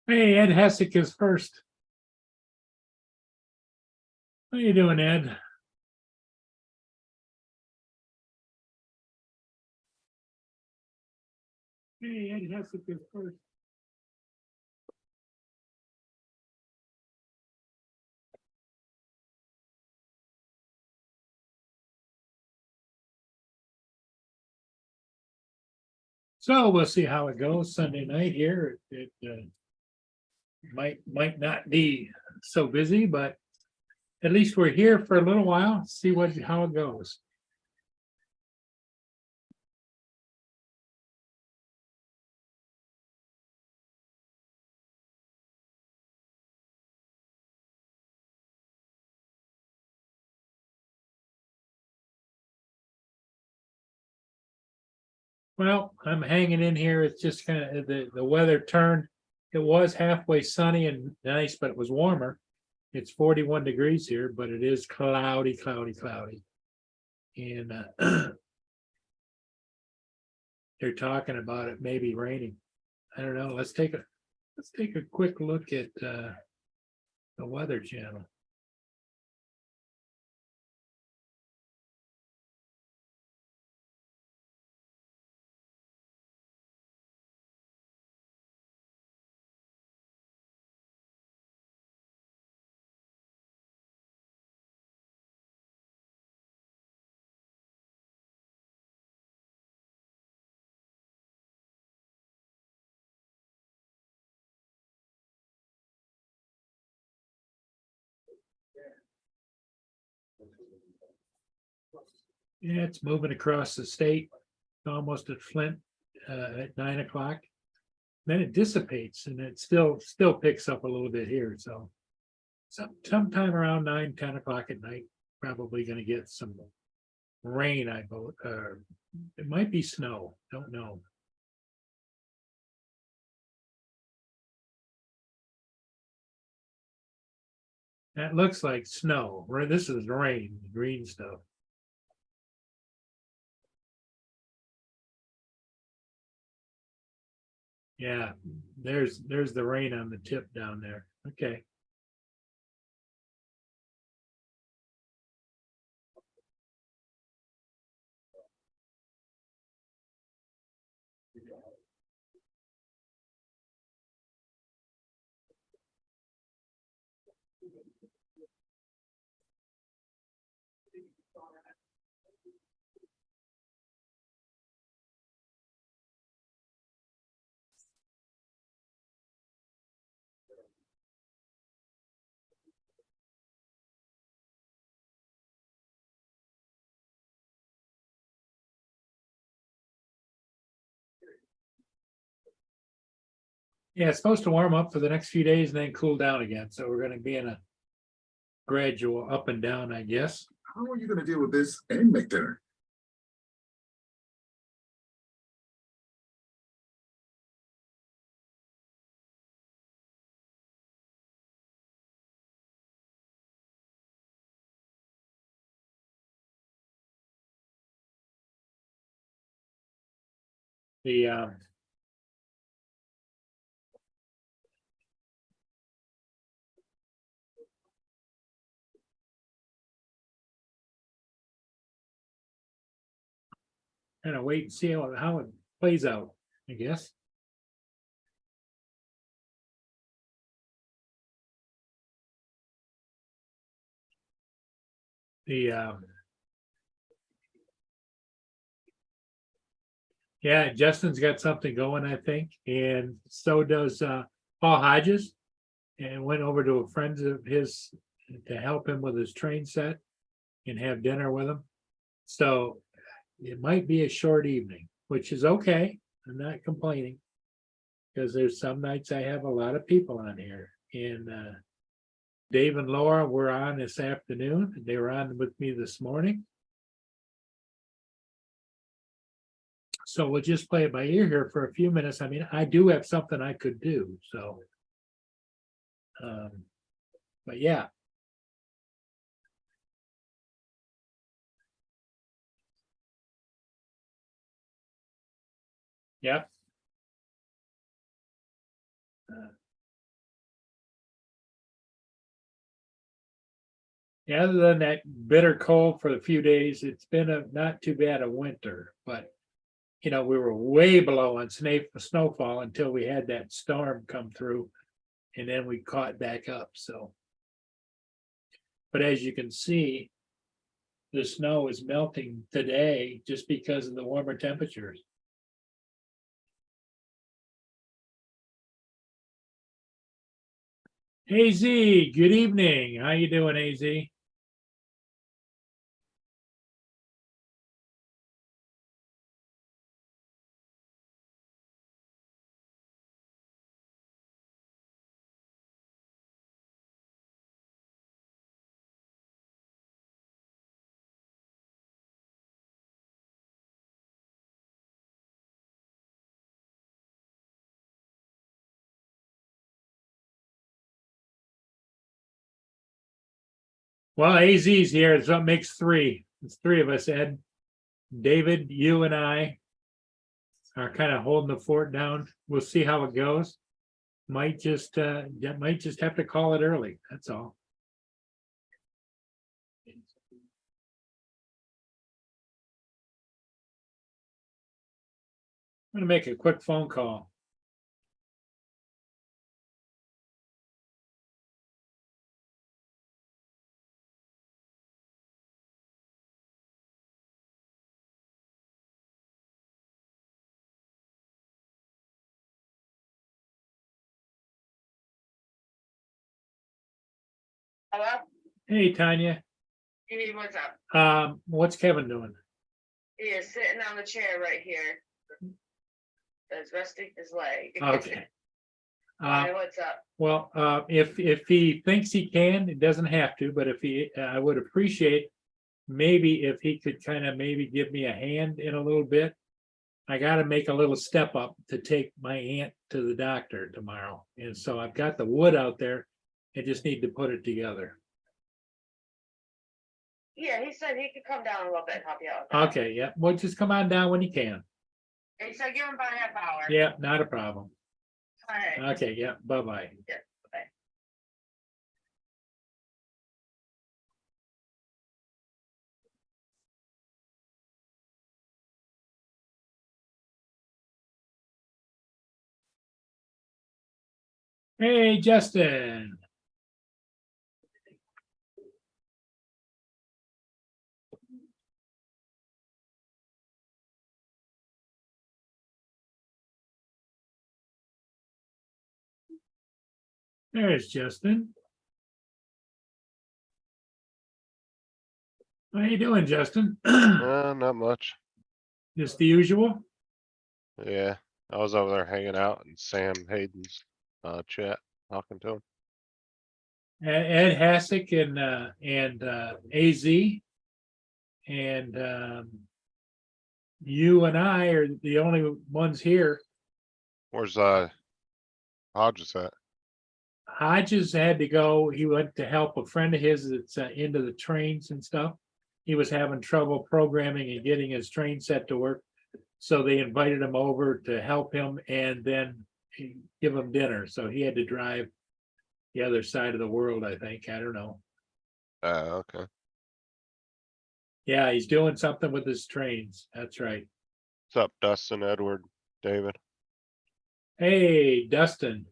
Hey, Ed Hessick is first. How you doing, Ed? Hey, Ed Hessick is first. So we'll see how it goes Sunday night here. It might not be so busy, but at least we're here for a little while. See how it goes. Well, I'm hanging in here. It's just kind of the weather turned. It was halfway sunny and nice, but it was warmer. It's 41 degrees here, but it is cloudy. And they're talking about it maybe raining. I don't know. Let's take a quick look at the Weather Channel. Yeah, it's moving across the state, almost at Flint at 9 o'clock. Then it dissipates and it still picks up a little bit here. So sometime around 9, 10 o'clock at night, probably going to get some rain. I vote. It might be snow. Don't know. That looks like snow. This is rain, green stuff. Yeah, there's the rain on the tip down there. Okay. Yeah, it's supposed to warm up for the next few days and then cool down again. So we're going to be in a gradual up and down, I guess. How are you going to deal with this and make dinner? The kind of wait and see how it plays out, I guess. The yeah, Justin's got something going, I think, and so does Paul Hodges, and went over to a friend of his to help him with his train set and have dinner with him. So it might be a short evening, which is okay. I'm not complaining because there's some nights I have a lot of people on here, and Dave and Laura were on this afternoon. They were on with me this morning. So we'll just play it by ear here for a few minutes. I mean, I do have something I could do, so. But yeah. Yep. Yeah, other than that bitter cold for a few days, it's been a not too bad a winter, but. You know, we were way below on snowfall until we had that storm come through. And then we caught back up, so. But as you can see. The snow is melting today just because of the warmer temperatures. AZ, good evening. How you doing, AZ? Well, AZ's here, so it makes three. It's three of us, Ed. David, you and I are kind of holding the fort down. We'll see how it goes. Might just have to call it early. That's all. I'm gonna make a quick phone call. Hello? Hey, Tanya, Hey, what's up? what's Kevin doing? He is sitting on the chair right here. That's resting his leg. Okay. Why, what's up? Well, if he thinks he can, it doesn't have to, but if he, I would appreciate. Maybe if he could kind of maybe give me a hand in a little bit. I gotta make a little step up to take my aunt to the doctor tomorrow, and so I've got the wood out there. I just need to put it together. Yeah, he said he could come down a little bit and help you out. with that. Okay, yeah, well, just come on down when you can. He said give him about a half hour. Yeah, not a problem. All right. Okay, yeah, bye-bye. Bye. Hey, Justin. There's Justin. How you doing, Justin? Not much. Just the usual? Yeah, I was over there hanging out in Sam Hayden's chat, talking to him. Ed Hassick and AZ. And you and I are the only ones here. Where's Hodges at? Hodges had to go. He went to help a friend of his that's into the trains and stuff. He was having trouble programming and getting his train set to work. So they invited him over to help him and then give him dinner. So he had to drive the other side of the world, I think. I don't know. Okay. Yeah, he's doing something with his trains. That's right. What's up, Dustin, Edward, David? Hey, Dustin.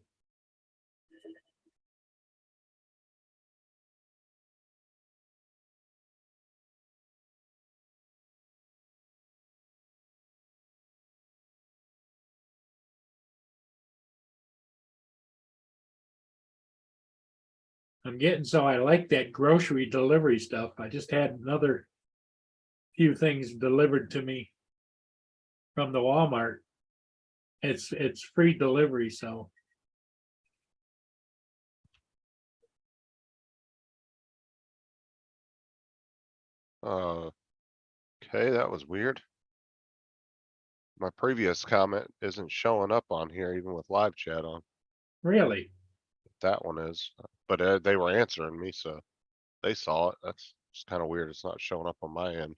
I'm getting so I like that grocery delivery stuff. I just had another few things delivered to me from the Walmart. It's free delivery, so. Okay, that was weird. My previous comment isn't showing up on here even with live chat on. Really? That one is, but they were answering me, so they saw it. That's just kind of weird. It's not showing up on my end.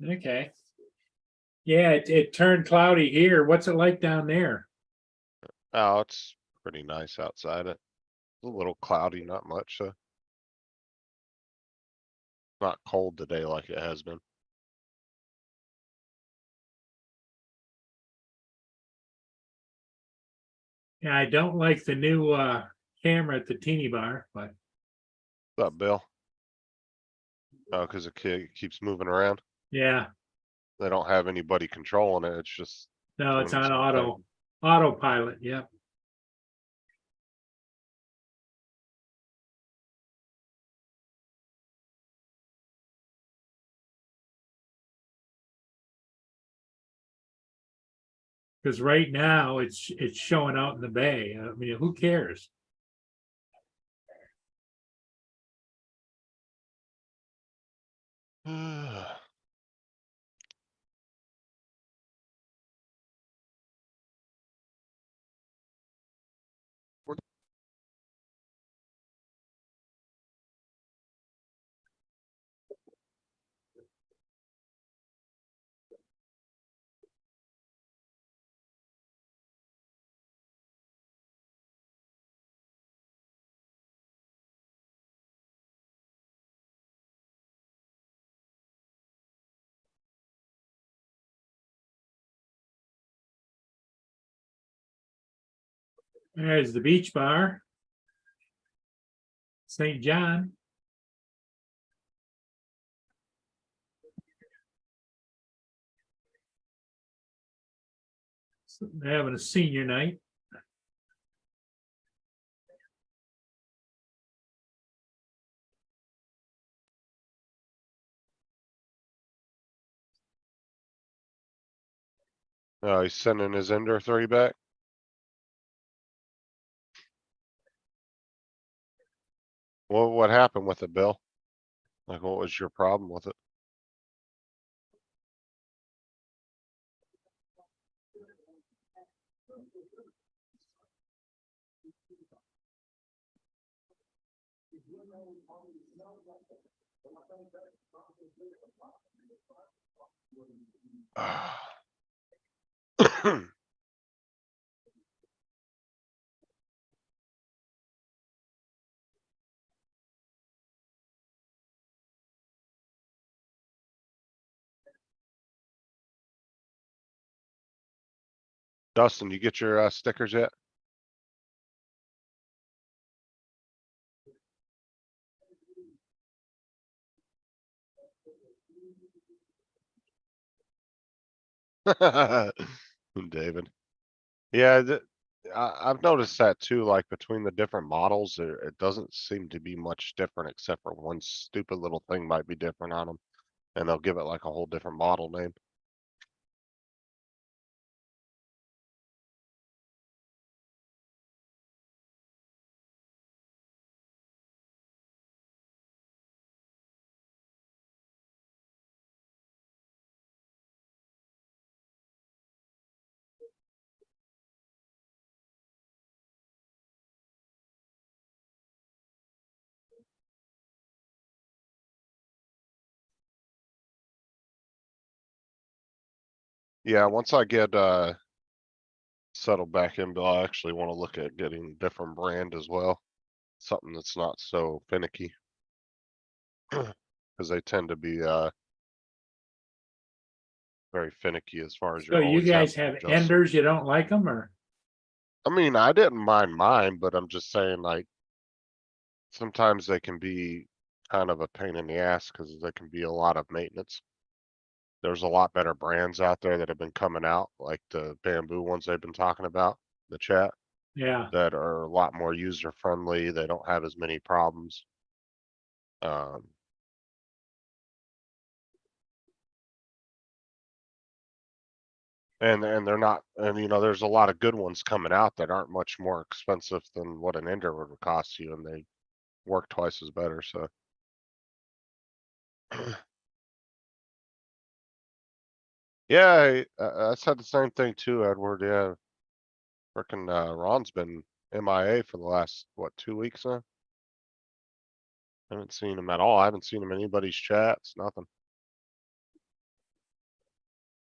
Okay. Yeah, it turned cloudy here. What's it like down there? Oh, it's pretty nice outside. It's a little cloudy, not much, so. Not cold today like it has been. Yeah, I don't like the new camera at the teeny bar, but What's up, Bill? Oh, cause the kid keeps moving around. yeah, They don't have anybody controlling it. It's just no, it's doing its on own thing. autopilot. Yep. Because right now it's showing out in the bay. I mean, who cares? There's the beach bar. St. John. They're having a senior night. Oh, he's sending his Ender 3 back. What happened with it, Bill? Like, what was your problem with it? Dustin, you get your stickers yet? David. Yeah, I've noticed that too, like between the different models, it doesn't seem to be much different except for one stupid little thing might be different on them. And they'll give it like a whole different model name. Yeah, once I get settled back in, Bill, I actually want to look at getting a different brand as well. Something that's not so finicky. Cause they tend to be very finicky as far as So you're you always having guys to have adjust them. enders, you don't like them, or? I mean, I didn't mind mine, but I'm just saying like sometimes they can be kind of a pain in the ass because there can be a lot of maintenance. There's a lot better brands out there that have been coming out, like the bamboo ones they've been talking about, in the chat, Yeah, that are a lot more user friendly. They don't have as many problems. And they're not, and you know, there's a lot of good ones coming out that aren't much more expensive than what an Ender would cost you, and they work twice as better. So Yeah, I said the same thing too, Edward, yeah. Frickin', Ron's been MIA for the last, what, 2 weeks now? Haven't seen him at all. I haven't seen him in anybody's chats, nothing.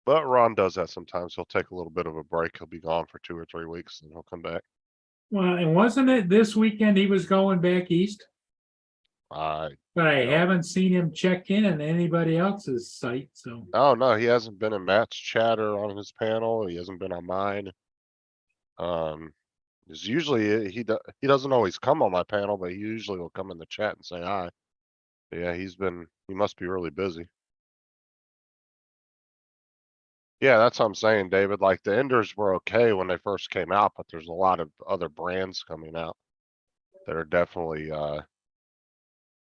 But Ron does that sometimes. He'll take a little bit of a break. He'll be gone for 2 or 3 weeks and he'll come back. Well, and wasn't it this weekend he was going back east? I, But I Yeah. haven't seen him check in on anybody else's site, so. oh no, he hasn't been in Matt's chatter on his panel. He hasn't been on mine. Is usually he doesn't always come on my panel, but he usually will come in the chat and say hi. But yeah, he must be really busy. Yeah, that's what I'm saying, David. Like the Enders were okay when they first came out, but there's a lot of other brands coming out that are definitely a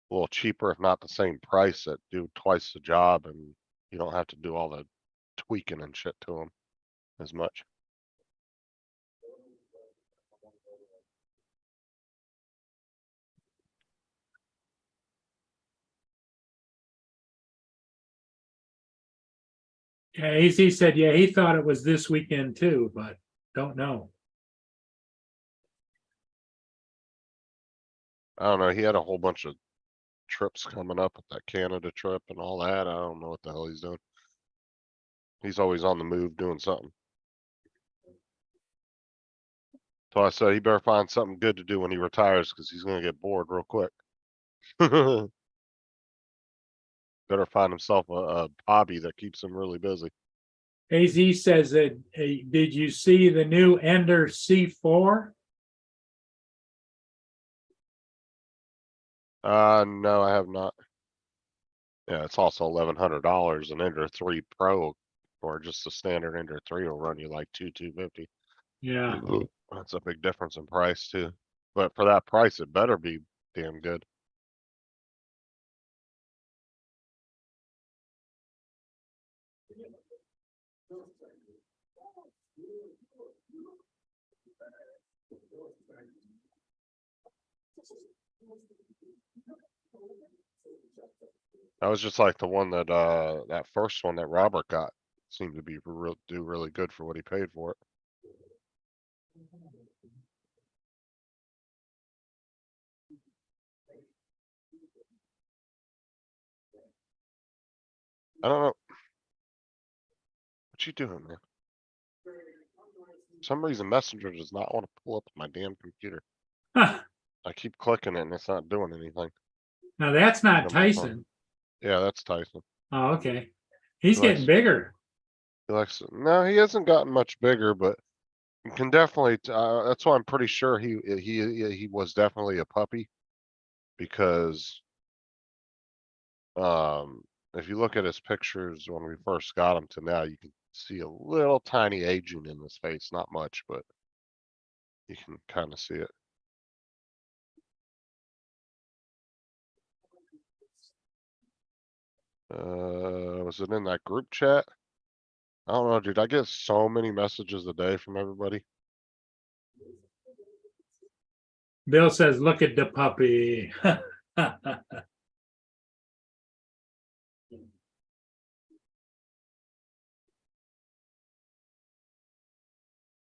little cheaper, if not the same price, that do twice the job, and you don't have to do all the tweaking and shit to them as much. Yeah, he said, yeah, he thought it was this weekend too, but don't know. I don't know. He had a whole bunch of trips coming up with that Canada trip and all that. I don't know what the hell he's doing. He's always on the move doing something. So I said he better find something good to do when he retires because he's gonna get bored real quick. Better find himself a hobby that keeps him really busy. AZ says that, did you see the new Ender C4? No, I have not. Yeah, it's also $1,100. An Ender 3 Pro or just a standard Ender 3 will run you like $250. Yeah, That's a big difference in price too. But for that price, it better be damn good. That was just like the one that that first one that Robert got seemed to be do really good for what he paid for it. I don't know. What you doing, man? For some reason Messenger does not want to pull up my damn computer. Huh, I keep clicking it and it's not doing anything. now that's not On my phone. Tyson. Yeah, that's Tyson. Oh, okay. He's He likes- getting bigger. He likes, no, he hasn't gotten much bigger, but you can definitely, that's why I'm pretty sure he was definitely a puppy. Because, if you look at his pictures when we first got him to now, you can see a little tiny aging in his face, not much, but you can kind of see it. Was it in that group chat? I don't know, dude. I get so many messages a day from everybody. Bill says, look at the puppy.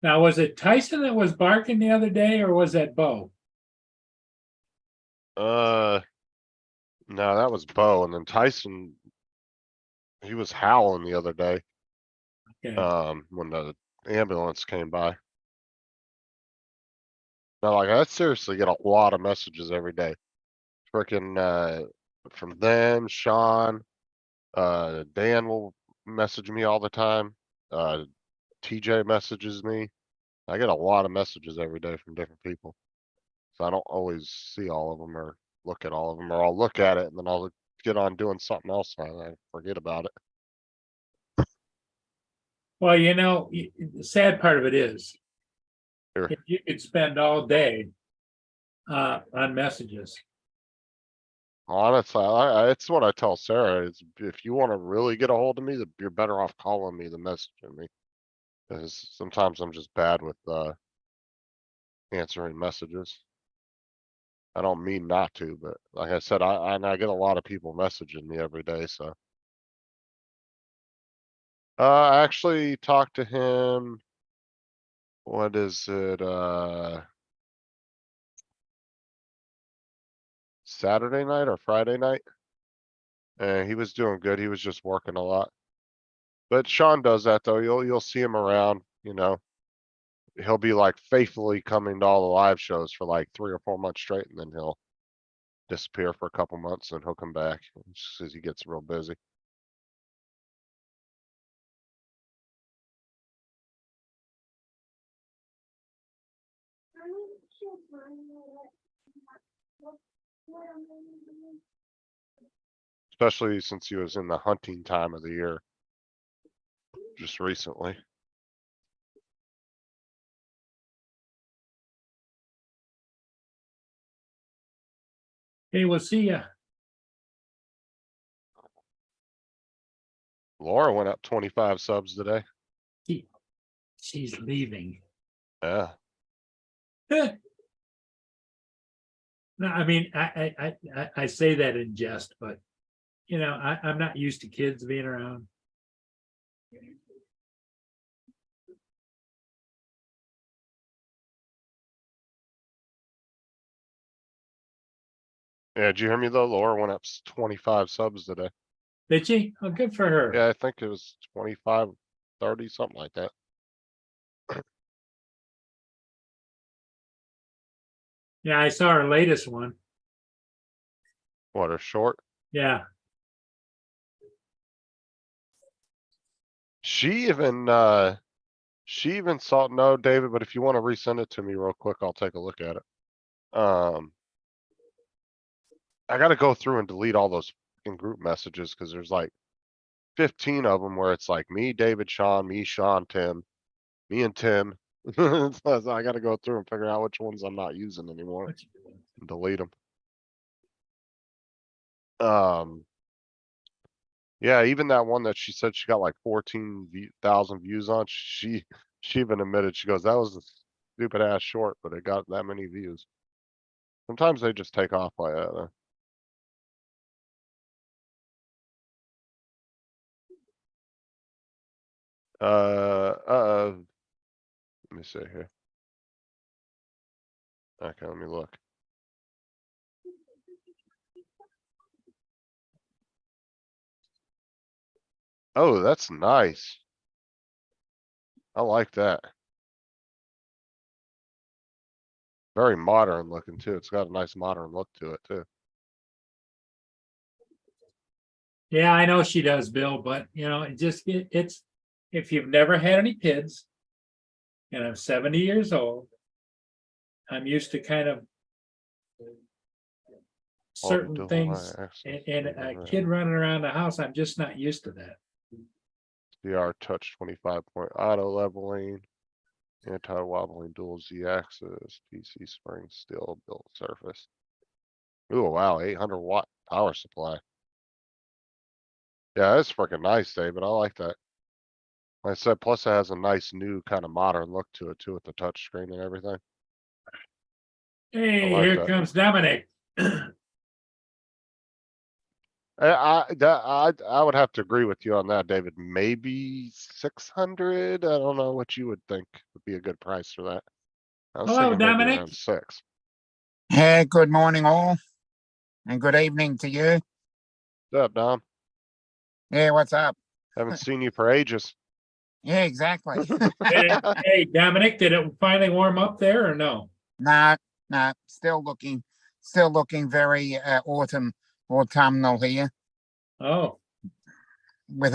Now, was it Tyson that was barking the other day or was that Bo? No, that was Bo, and then Tyson, he was howling the other day, Okay. when the ambulance came by. Now, like, I seriously get a lot of messages every day. Frickin', from them, Sean, Dan will message me all the time. TJ messages me. I get a lot of messages every day from different people. So I don't always see all of them or look at all of them, or I'll look at it and then I'll get on doing something else and I forget about it. Well, you know, the sad part of it is, Sure. if you could spend all day on messages. Honestly, it's what I tell Sarah is if you want to really get a hold of me, you're better off calling me than messaging me. Because sometimes I'm just bad with answering messages. I don't mean not to, but like I said, and I get a lot of people messaging me every day, so. I actually talked to him. What is it, Saturday night or Friday night? And he was doing good. He was just working a lot. But Sean does that though. You'll see him around, you know. He'll be like faithfully coming to all the live shows for like 3 or 4 months straight, and then he'll disappear for a couple months and he'll come back just as he gets real busy. Especially since he was in the hunting time of the year just recently. Hey, we'll see ya. Laura went up 25 subs today. She's leaving. Yeah. No, I mean, I say that in jest, but you know, I'm not used to kids being around. Yeah, did you hear me though? Laura went up 25 subs today. Did she? Oh, good for her. Yeah, I think it was 25, 30, something like that. Yeah, I saw her latest one. What, a short? Yeah. She even saw, no, David, but if you want to resend it to me real quick, I'll take a look at it. I gotta go through and delete all those fucking group messages because there's like 15 of them where it's like me, David, Sean, me, Sean, Tim, me and Tim. So I gotta go through and figure out which ones I'm not using anymore What you doing? and delete them. Yeah, even that one that she said she got like 14,000 views on, she even admitted, she goes, that was a stupid ass short, but it got that many views. Sometimes they just take off like that. Let me see here. Okay, let me look. Oh, that's nice. I like that. Very modern looking too. It's got a nice modern look to it too. Yeah, I know she does, Bill, but you know, it's if you've never had any kids, and I'm 70 years old, I'm used to kind of certain Auto things, access, and a kid running around the house, I'm just not used to that. VR touch 25-point auto leveling, anti-wobbling dual Z axis, PC spring steel built surface. Ooh, wow, 800-watt power supply. Yeah, that's freaking nice, David. I like that. Like I said, plus it has a nice new kind of modern look to it too with the touch screen and everything. Hey, like here that. comes Dominic. I would have to agree with you on that, David. Maybe 600. I don't know what you would think would be a good price for that. I was Hello, thinking maybe Dominic. around 6. Hey, good morning all, and good evening to you. What's up, Dom? Yeah, what's up? Haven't seen you for ages. Yeah, exactly. Hey, Dominic, did it finally warm up there or no? Nah, still looking very autumnal here. Oh, With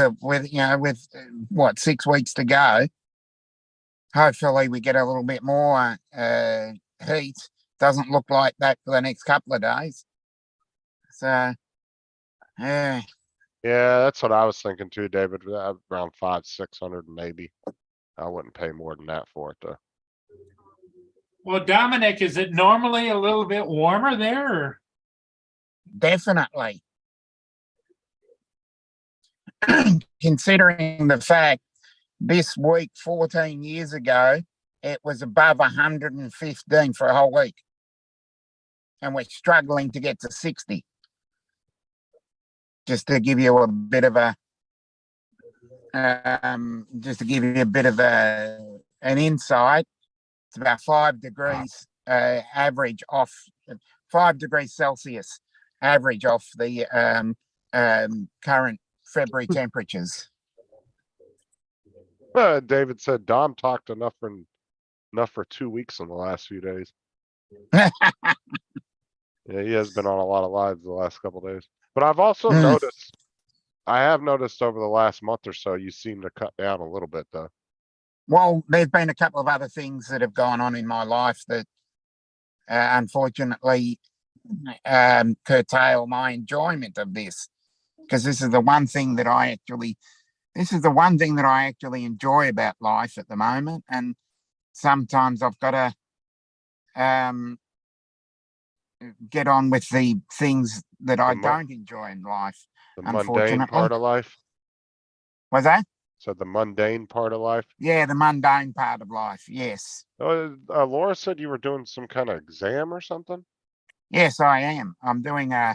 what, 6 weeks to go. Hopefully we get a little bit more heat. Doesn't look like that for the next couple of days. So, yeah. Yeah, that's what I was thinking too, David. Around 500-600 maybe. I wouldn't pay more than that for it though. well, Dominic, is it normally a little bit warmer there? Or? Definitely. Considering the fact this week 14 years ago it was above 115 for a whole week. and we're struggling to get to 60. Just to give you a bit of a, just to give you a bit of an insight, it's about 5 degrees average off, 5 degrees Celsius average off the current February temperatures. David said Dom talked enough for 2 weeks in the last few days. Yeah, he has been on a lot of lives the last couple days. But I've also noticed, I have noticed over the last month or so, you seem to cut down a little bit though. Well, there's been a couple of other things that have gone on in my life that unfortunately curtail my enjoyment of this, because this is the one thing that I actually enjoy about life at the moment, and sometimes I've got to get on with the things that I don't enjoy in life. The mundane Unfortunately. part of life. Was that? So the mundane part of life. Yeah, the mundane part of life. Yes. Laura said you were doing some kind of exam or something. Yes, I am. I'm doing a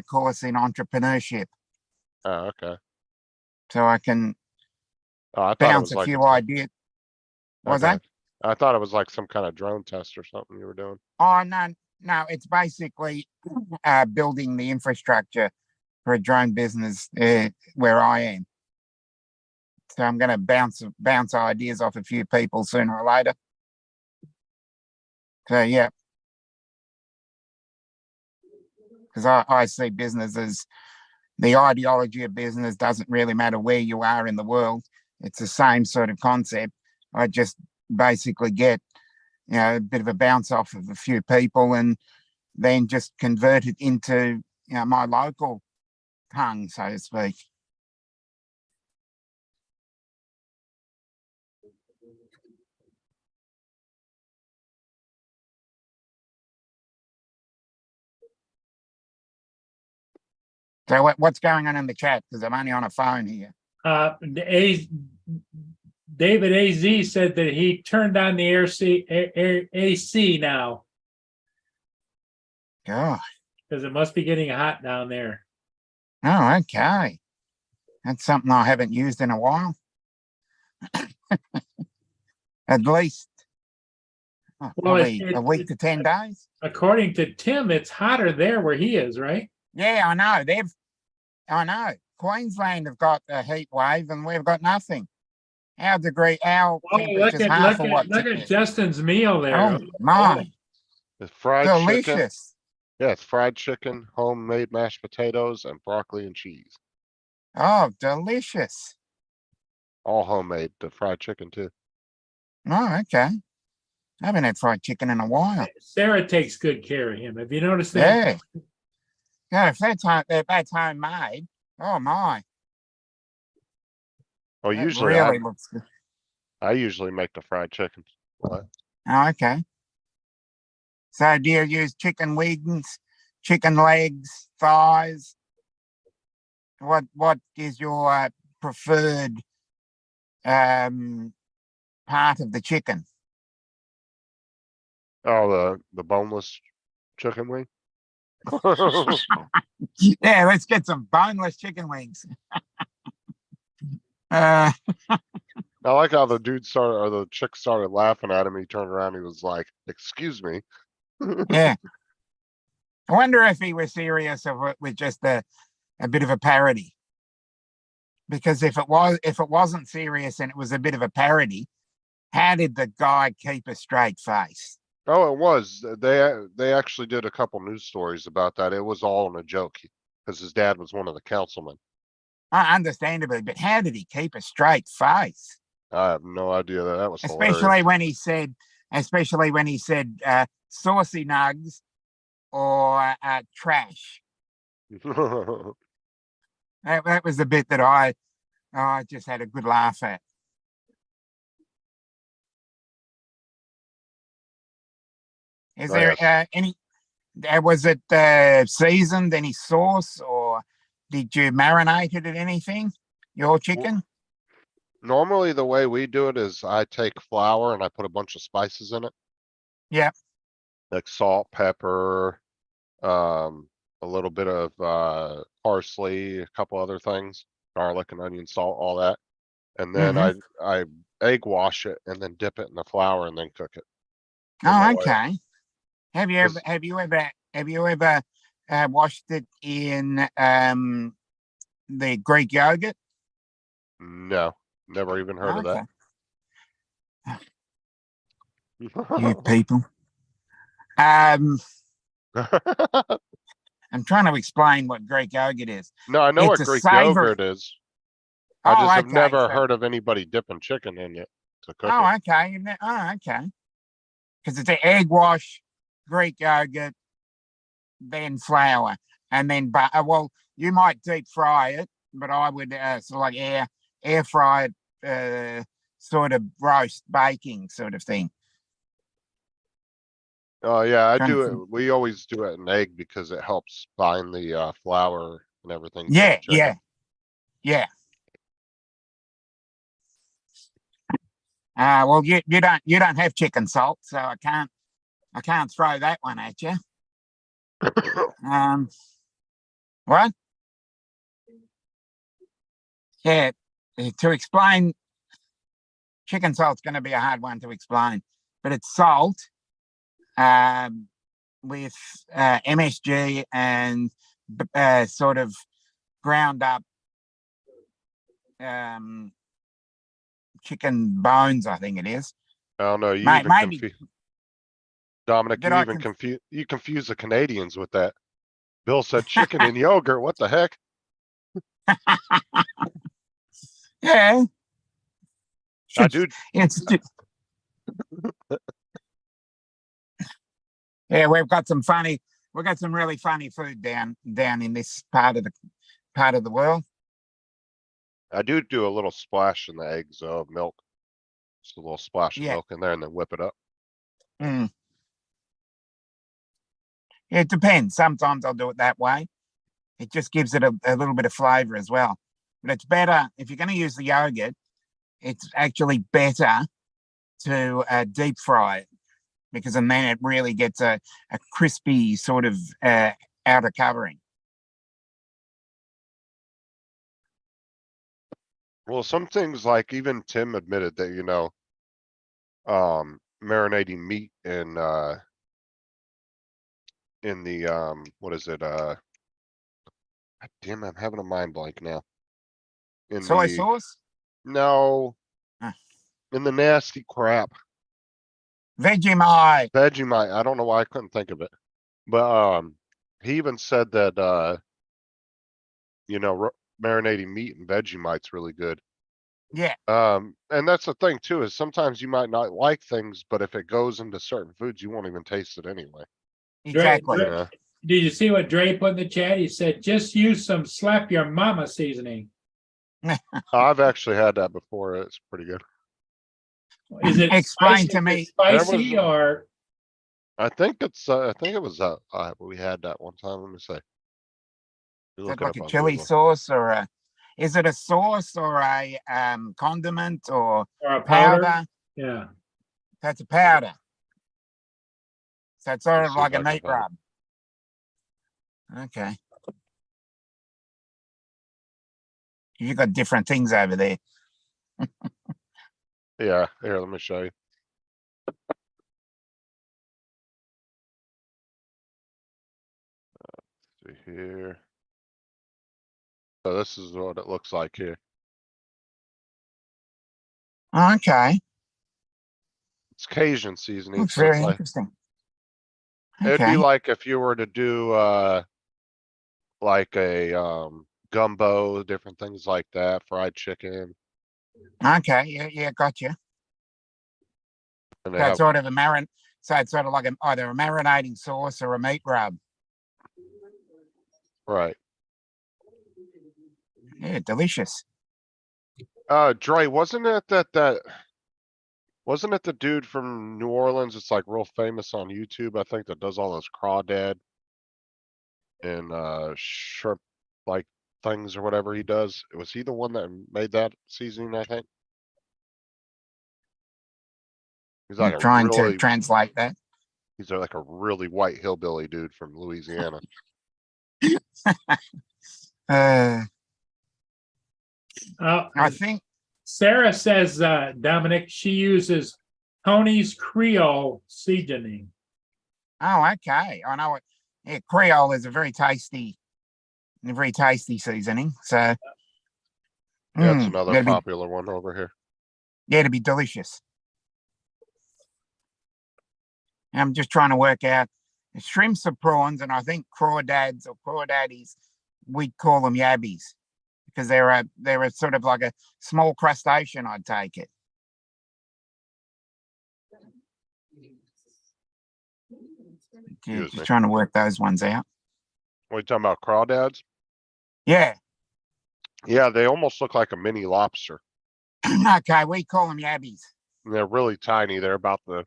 course in entrepreneurship, Oh, okay. so I can Oh, I thought it bounce was a like few ideas. Was okay. that? I thought it was like some kind of drone test or something you were doing. Oh, no, it's basically building the infrastructure for a drone business where I am. So I'm going to bounce ideas off a few people sooner or later. So yeah, because I see business as the ideology of business doesn't really matter where you are in the world. It's the same sort of concept. I just basically get, a bit of a bounce off of a few people and then just convert it into, my local tongue, so to speak. So what's going on in the chat? Because I'm only on a phone here. David AZ said that he turned on the AC now, God. because it must be getting hot down there. Oh, okay. That's something I haven't used in a while. At least probably a week to 10 days. According to Tim, it's hotter there where he is, right? Yeah, I know. Queensland have got a heat wave and we've got nothing. Our Oh, temperature's half of what look at Justin's meal there. Oh my, It's fried chicken. delicious. Yeah, it's fried chicken, homemade mashed potatoes, and broccoli and cheese. Oh, delicious. All homemade, the fried chicken too. Oh, okay. I haven't had fried chicken in a while. Sarah takes good care of him. Have you noticed that? Yeah. Yeah, if that's homemade, oh my. Oh, That usually really looks good. I usually make the fried chicken. What? Oh, okay. So do you use chicken wings, chicken legs, thighs? What is your preferred part of the chicken? Oh, the boneless chicken wing. Yeah, let's get some boneless chicken wings. I like how the dude started, or the chick started laughing at him. He turned around. He was like, "Excuse me." Yeah. I wonder if he was serious or with just a bit of a parody. Because if it wasn't serious and it was a bit of a parody, how did the guy keep a straight face? Oh, it was. They actually did a couple news stories about that. It was all in a joke because his dad was one of the councilmen. Understandably, but how did he keep a straight face? I have no idea that was Especially hilarious. when he said saucy nugs or trash. That was the bit that I just had a good laugh at. Is there any? Was it seasoned? Any sauce, or did you marinate it in anything? Your chicken? Normally, the way we do it is I take flour and I put a bunch of spices in it. Yeah. like salt, pepper, a little bit of, parsley, a couple other things, garlic and onion, salt, all that. And then Mhm. I egg wash it and then dip it in the flour and then cook it. in the Oh, oil. okay. Have you ever, 'Cause- washed it in, the Greek yogurt? No, never even heard of Okay, you that. people. I'm trying to explain what Greek yogurt is. No, I know It's what a Greek savory. yogurt is. I Oh, just have okay. never So, heard of anybody dipping chicken in it to cook oh, it. okay. Oh, okay. Because it's an egg wash, Greek yogurt, then flour, and then butter. Well, you might deep fry it, but I would sort of like air fry it, sort of roast baking sort of thing. Oh, yeah, I Trying to do think. it. We always do it in egg because it helps bind the, flour and everything to the Yeah, chicken. yeah, yeah. Well, you don't have chicken salt, so I can't throw that one at you. What? Yeah, to explain, chicken salt's going to be a hard one to explain, but it's salt, with MSG and sort of ground up chicken bones, I think it is. I don't know, you Mate, even maybe Dominic, did you I even confuse the Canadians with that. Bill said chicken and yogurt, what the heck? yeah. I do, It's yeah, we've got some really funny food down in this part of the world. I do a little splash in the eggs of milk. Just a little splash of Yeah. milk in there and then whip it up. Mm. It depends. Sometimes I'll do it that way. It just gives it a little bit of flavor as well. But it's better if you're going to use the yogurt. It's actually better to deep fry it, because and then it really gets a crispy sort of outer covering. Well, some things like even Tim admitted that, marinating meat in the, what is it? God damn, I'm having a mind blank now. In Soy the, sauce, no, Huh. in the nasty crap, Vegemite. Vegemite. I don't know why I couldn't think of it. But, he even said that, marinating meat and Vegemite's really good. Yeah, And that's the thing too, is sometimes you might not like things, but if it goes into certain foods, you won't even taste it anyway. exactly. Dre- Did you see what Dre put in the chat? He said, just use some slap your mama seasoning. I've actually had that before. It's pretty good. Is it Explain spicy? to me. Spicy There or I think it was, we had that one time. Let me say. Is Look that it like up a on chili Google. sauce is it a sauce or a condiment or a powder? powder? Yeah. That's a powder. So it's sort Let's of see like if a I can meat find rub. Okay. You got different things over there. Yeah, here, let me show you. See here. So this is what it looks like here. Okay. It's Cajun seasoning, Looks so it's very like, interesting. it'd be Okay. like if you were to do, like a, gumbo, different things like that, fried chicken, Okay. Yeah, gotcha. and they So it's have, sort of so it's sort of like either a marinating sauce or a meat rub. right. Yeah, delicious. Dre, wasn't it wasn't it the dude from New Orleans? It's like real famous on YouTube, I think, that does all those crawdad and, shrimp like things or whatever he does. Was he the one that made that seasoning, I think? He's like I'm a trying to really, translate that. He's like a really white hillbilly dude from Louisiana. Uh, Oh, I think, Sarah says, Dominic, she uses Tony's Creole seasoning. oh, okay. I know it. Yeah, Creole is a very tasty seasoning. So, That's another that'd be, popular one over here. yeah, it'd be delicious. I'm just trying to work out shrimps or prawns, and I think crawdads or crawdaddies, we'd call them yabbies because they're a sort of like a small crustacean. I'd take it. Yeah, Excuse just me. trying to work those ones out. What are you talking about, crawdads? Yeah. Yeah, they almost look like a mini lobster. Okay, we call them yabbies. And they're really tiny. They're about the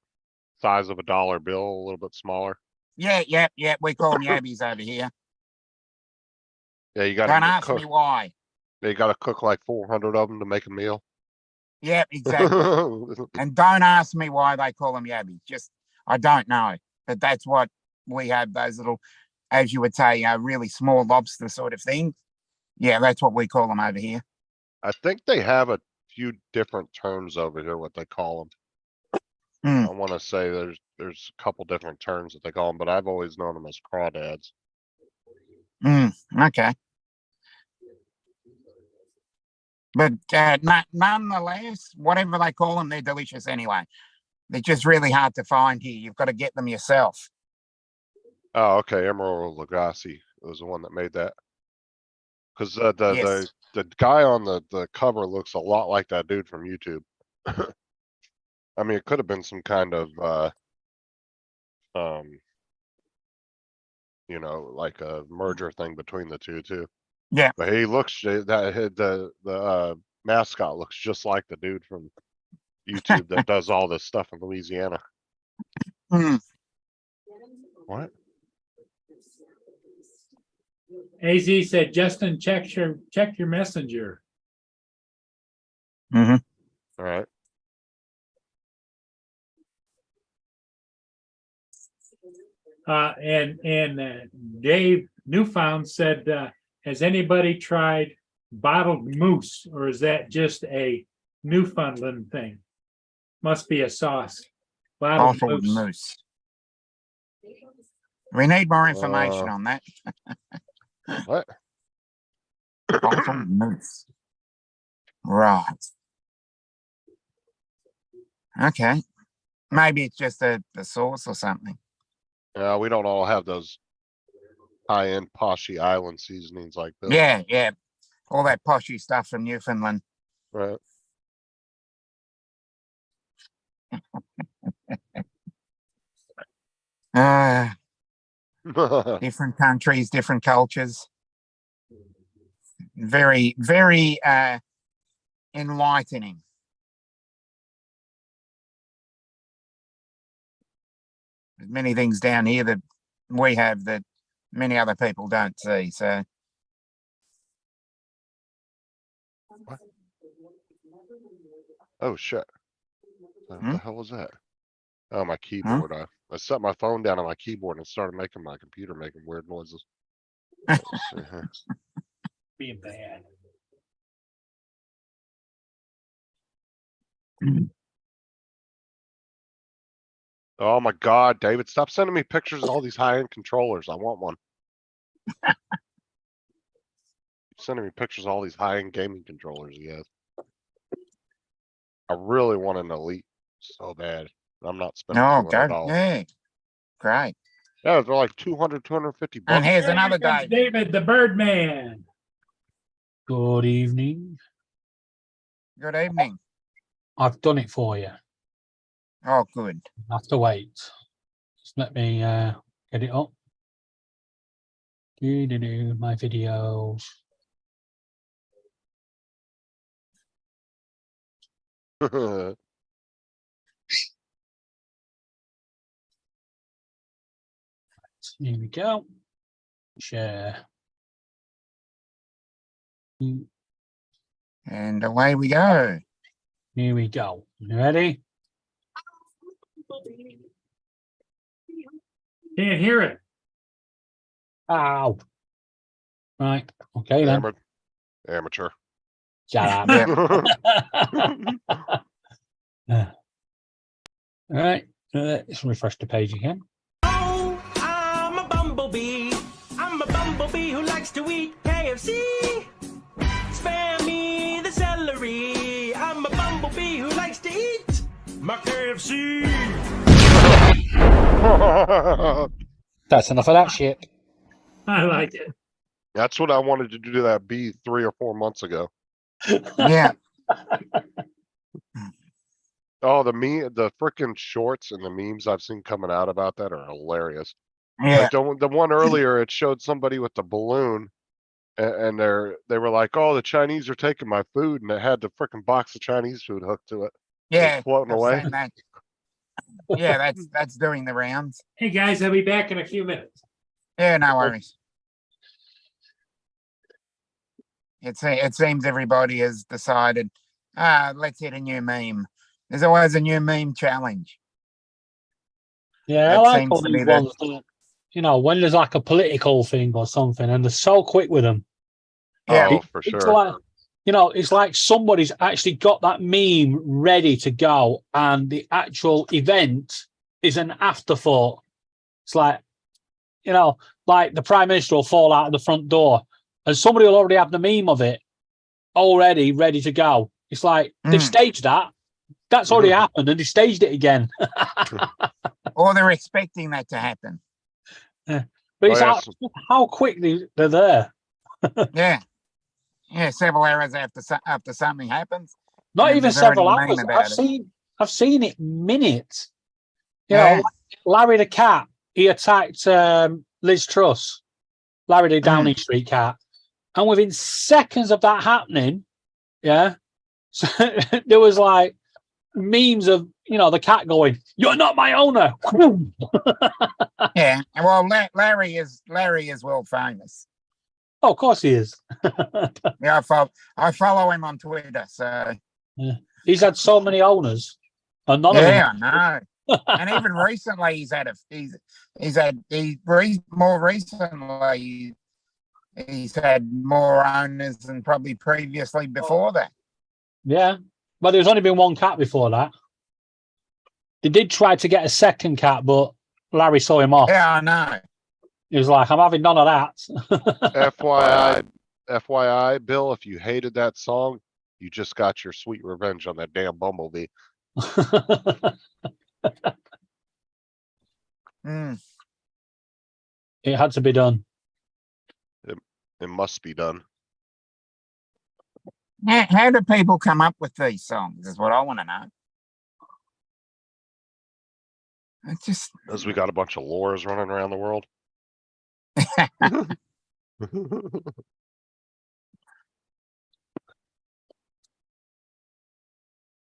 size of a dollar bill, a little bit smaller. Yeah. We call them yabbies over here. Yeah, you Don't gotta ask cook. me why. They gotta cook like 400 of them to make a meal. Yeah, exactly. And don't ask me why they call them yabbies. Just, I don't know. But that's what we have, those little, as you would say, really small lobster sort of thing. Yeah, that's what we call them over here. I think they have a few different terms over here, what they call them. Hmm. I wanna say there's a couple different terms that they call them, but I've always known them as crawdads. Okay. But nonetheless, whatever they call them, they're delicious anyway. They're just really hard to find here. You've got to get them yourself. Oh, okay, Emerald Lagasse was the one that made that. Cause Yes. the guy on the cover looks a lot like that dude from YouTube. I mean, it could have been some kind of, you know, like a merger thing between the two too. Yeah. But he looks, the mascot looks just like the dude from YouTube that does all this stuff in Louisiana. Hmm. What? AZ said, Justin, check your messenger. Mm-hmm. Alright, And Dave Newfound said, has anybody tried bottled moose, or is that just a Newfoundland thing? Must be a sauce. Bottled Bottled moose. moose. We need more information on that. what? Bottled moose. Right. Okay. Maybe it's just the sauce or something. Yeah, we don't all have those high-end poshy island seasonings like this. Yeah. All that poshy stuff from Newfoundland. Right. Different countries, different cultures. Very, very enlightening. There's many things down here that we have that many other people don't see. So Oh, shit. What Hmm? the hell was that? Oh, my keyboard. I set my phone down on my keyboard and it started making my computer making weird noises. Let's see here. Being bad. Oh my god, David, stop sending me pictures of all these high-end controllers. I want one. Keep sending me pictures of all these high-end gaming controllers he has. I really want an Elite so bad. I'm not spending oh, $200. go. Yeah. Great. Yeah, they're like 200, 250 bucks. And here's Hey, another here comes Dave. David, the Birdman. Good evening. Good evening. I've done it for you. Oh, good. I have to wait. Just let me get it up. My videos. Here we go. Share. And away we go. Here we go. You ready? Can't hear it. Ow. Right. Okay then. Amateur. Shut up. Yeah. All right. Let's refresh the page again. Oh, I'm a bumblebee. I'm a bumblebee who likes to eat KFC. Spare me the celery. I'm a bumblebee who likes to eat my KFC. That's enough of that shit. I like it. That's what I wanted to do to that bee 3 or 4 months ago. Yeah. Oh, the freaking shorts and the memes I've seen coming out about that are hilarious. Yeah. Like the one earlier, it showed somebody with the balloon, and they were like, "Oh, the Chinese are taking my food," and it had the freaking box of Chinese food hooked to it. Yeah. floating I've away. seen that. Yeah, that's doing the rounds. Hey, guys, I'll be back in a few minutes. Yeah, no worries. It seems everybody has decided, let's hit a new meme. There's always a new meme challenge. Yeah, That I like seems all to be these the- ones that, you know, when there's like a political thing or something, and they're so quick with them. Yeah. Oh, for It's sure. like, you know, it's like somebody's actually got that meme ready to go, and the actual event is an afterthought. It's like, you know, like the Prime Minister will fall out of the front door, and somebody will already have the meme of it already ready to go. It's like they've Mm. staged that. That's already happened, and they staged it again. Or they're expecting that to happen. But it's Oh, how quick they're there. Yeah. Yeah, several hours after something happens. Not And even there's already several a meme hours. about it. I've seen it minutes. You Yeah. know, Larry the cat. He attacked Liz Truss, Larry the Downing Street cat, and within seconds of that happening, yeah, so there was like memes of the cat going, "You're not my owner." Yeah. Well, Larry is world famous. Oh, of course he is. Yeah, I follow him on Twitter. So He's had so many owners, and none of them. yeah, I know. And even recently, more recently he's had more owners than probably previously before that. Yeah, but there's only been one cat before that. They did try to get a second cat, but Larry saw him off. Yeah, I know. He was like, "I'm having none of that." FYI, Bill, if you hated that song, you just got your sweet revenge on that damn bumblebee. Mm. It had to be done. It must be done. How do people come up with these songs? Is what I want to know. It's just As we got a bunch of lures running around the world.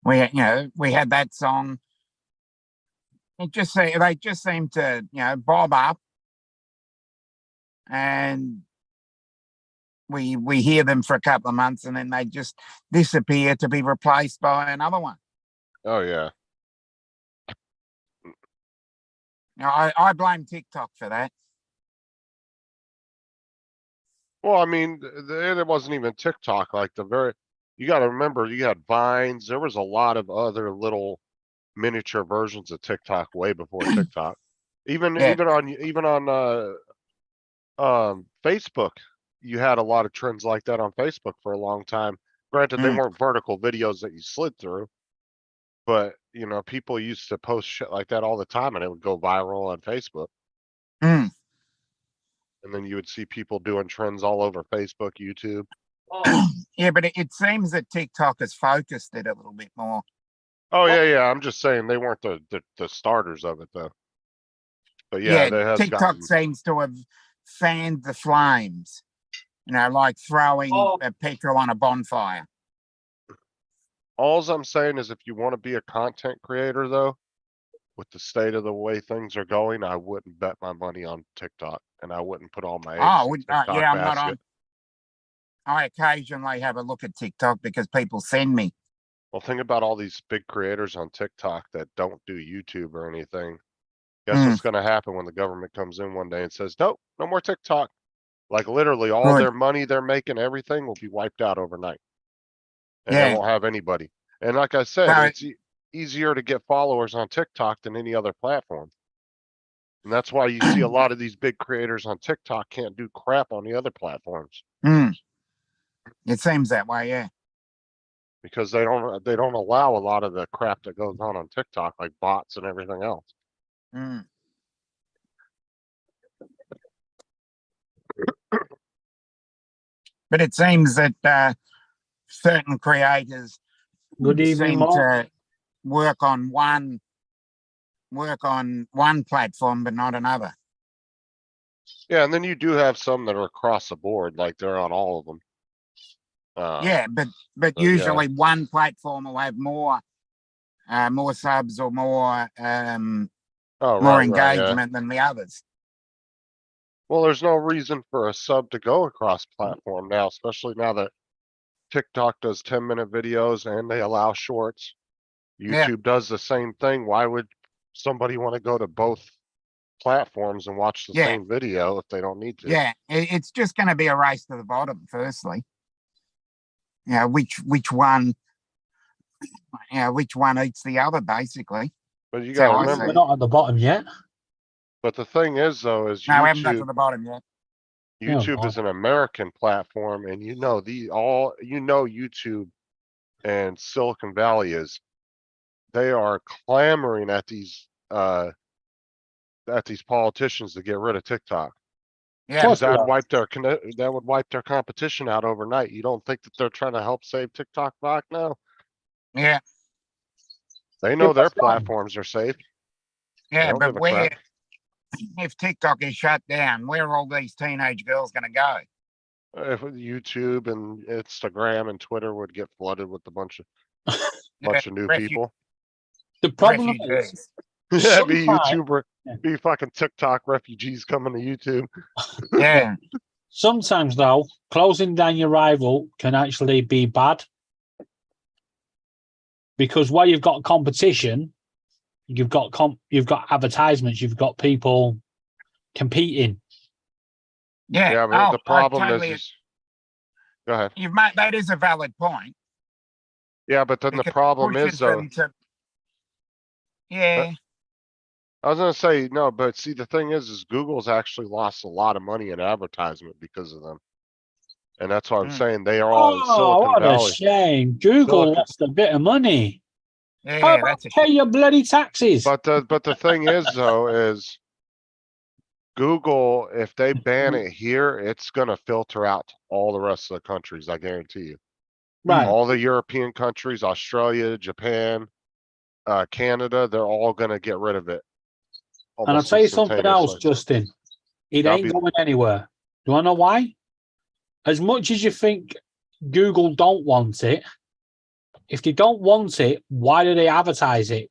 we had that song. They just seem to bob up, and we hear them for a couple of months, and then they just disappear to be replaced by another one. Oh yeah. I blame TikTok for that. Well, I mean, it wasn't even TikTok. Like you got to remember, you had Vines. There was a lot of other little miniature versions of TikTok way before TikTok. Even on Facebook, you had a lot of trends like that on Facebook for a long time. Granted, they weren't vertical videos that you slid through, but people used to post shit like that all the time, and it would go viral on Facebook. Mm. And then you would see people doing trends all over Facebook, YouTube. Yeah, but it seems that TikTok has focused it a little bit more. Oh yeah. I'm just saying they weren't the starters of it though. But yeah, they have TikTok gotten. seems to have fanned the flames. Like throwing petrol on a bonfire. Alls I'm saying is if you want to be a content creator though, with the state of the way things are going, I wouldn't bet my money on TikTok, and I wouldn't put all my eggs in TikTok yeah, I'm not on. basket. I occasionally have a look at TikTok because people send me. Well, think about all these big creators on TikTok that don't do YouTube or anything. Guess what's gonna happen when the government comes in one day and says, nope, no more TikTok? Like literally all Good. their money they're making, everything will be wiped out overnight. And Yeah. they won't have anybody. And like I said, Well, it's easier to get followers on TikTok than any other platform. And that's why you see a lot of these big creators on TikTok can't do crap on the other platforms It seems that way, yeah. because they don't allow a lot of the crap that goes on TikTok, like bots and everything else. Mm. But it seems that certain creators Good evening, seem Mark. to work on one platform but not another. Yeah, and then you do have some that are across the board, like they're on all of them. Yeah, but so, yeah. usually one platform will have more subs or more Oh, more right, yeah. engagement than the others. Well, there's no reason for a sub to go across platform now, especially now that TikTok does 10-minute videos and they allow shorts. Yeah. YouTube does the same thing. Why would somebody want to go to both platforms and watch the Yeah. same video if they don't need to? Yeah, it's just going to be a race to the bottom. Firstly, yeah, which one eats the other, basically. But you So gotta I remember, We're not at the bottom yet. but the thing is though, is No, we haven't got to YouTube, the bottom yet. YouTube is an American platform and YouTube and Silicon Valley they are clamoring at these politicians to get rid of TikTok. Yeah, course. That would wipe their competition out overnight. You don't think that they're trying to help save TikTok back now? yeah, They know their that's fine. platforms are safe. yeah. don't give But a crap. if TikTok is shut down, where are all these teenage girls going to go? If YouTube and Instagram and Twitter would get flooded with a bunch of new people. The problem is, Refugees. Yeah, be sometimes- YouTuber, Yeah. be fucking TikTok refugees coming to YouTube. Yeah, sometimes though, closing down your rival can actually be bad. Because while you've got competition, you've got advertisements, you've got people competing. yeah. Yeah, but the I problem totally- is, go ahead. you've made that is a valid point. Yeah, but then the because it problem is pushes though, them to- yeah, I was gonna say, no, but see, the thing is Google's actually lost a lot of money in advertisement because of them. And that's what I'm saying. They are all in Oh, Silicon what a Valley. shame. Google Silicon- lost a bit of money. How yeah. about That's a pay your bloody taxes? But the thing is though, is Google, if they ban it here, it's gonna filter out to all the rest of the countries, I guarantee you. Right. All the European countries, Australia, Japan, Canada, they're all gonna get rid of it. And I'll almost tell you something else, instantaneously. Justin. It That'll ain't be- going anywhere. Do I know why? As much as you think Google don't want it, if they don't want it, why do they advertise it?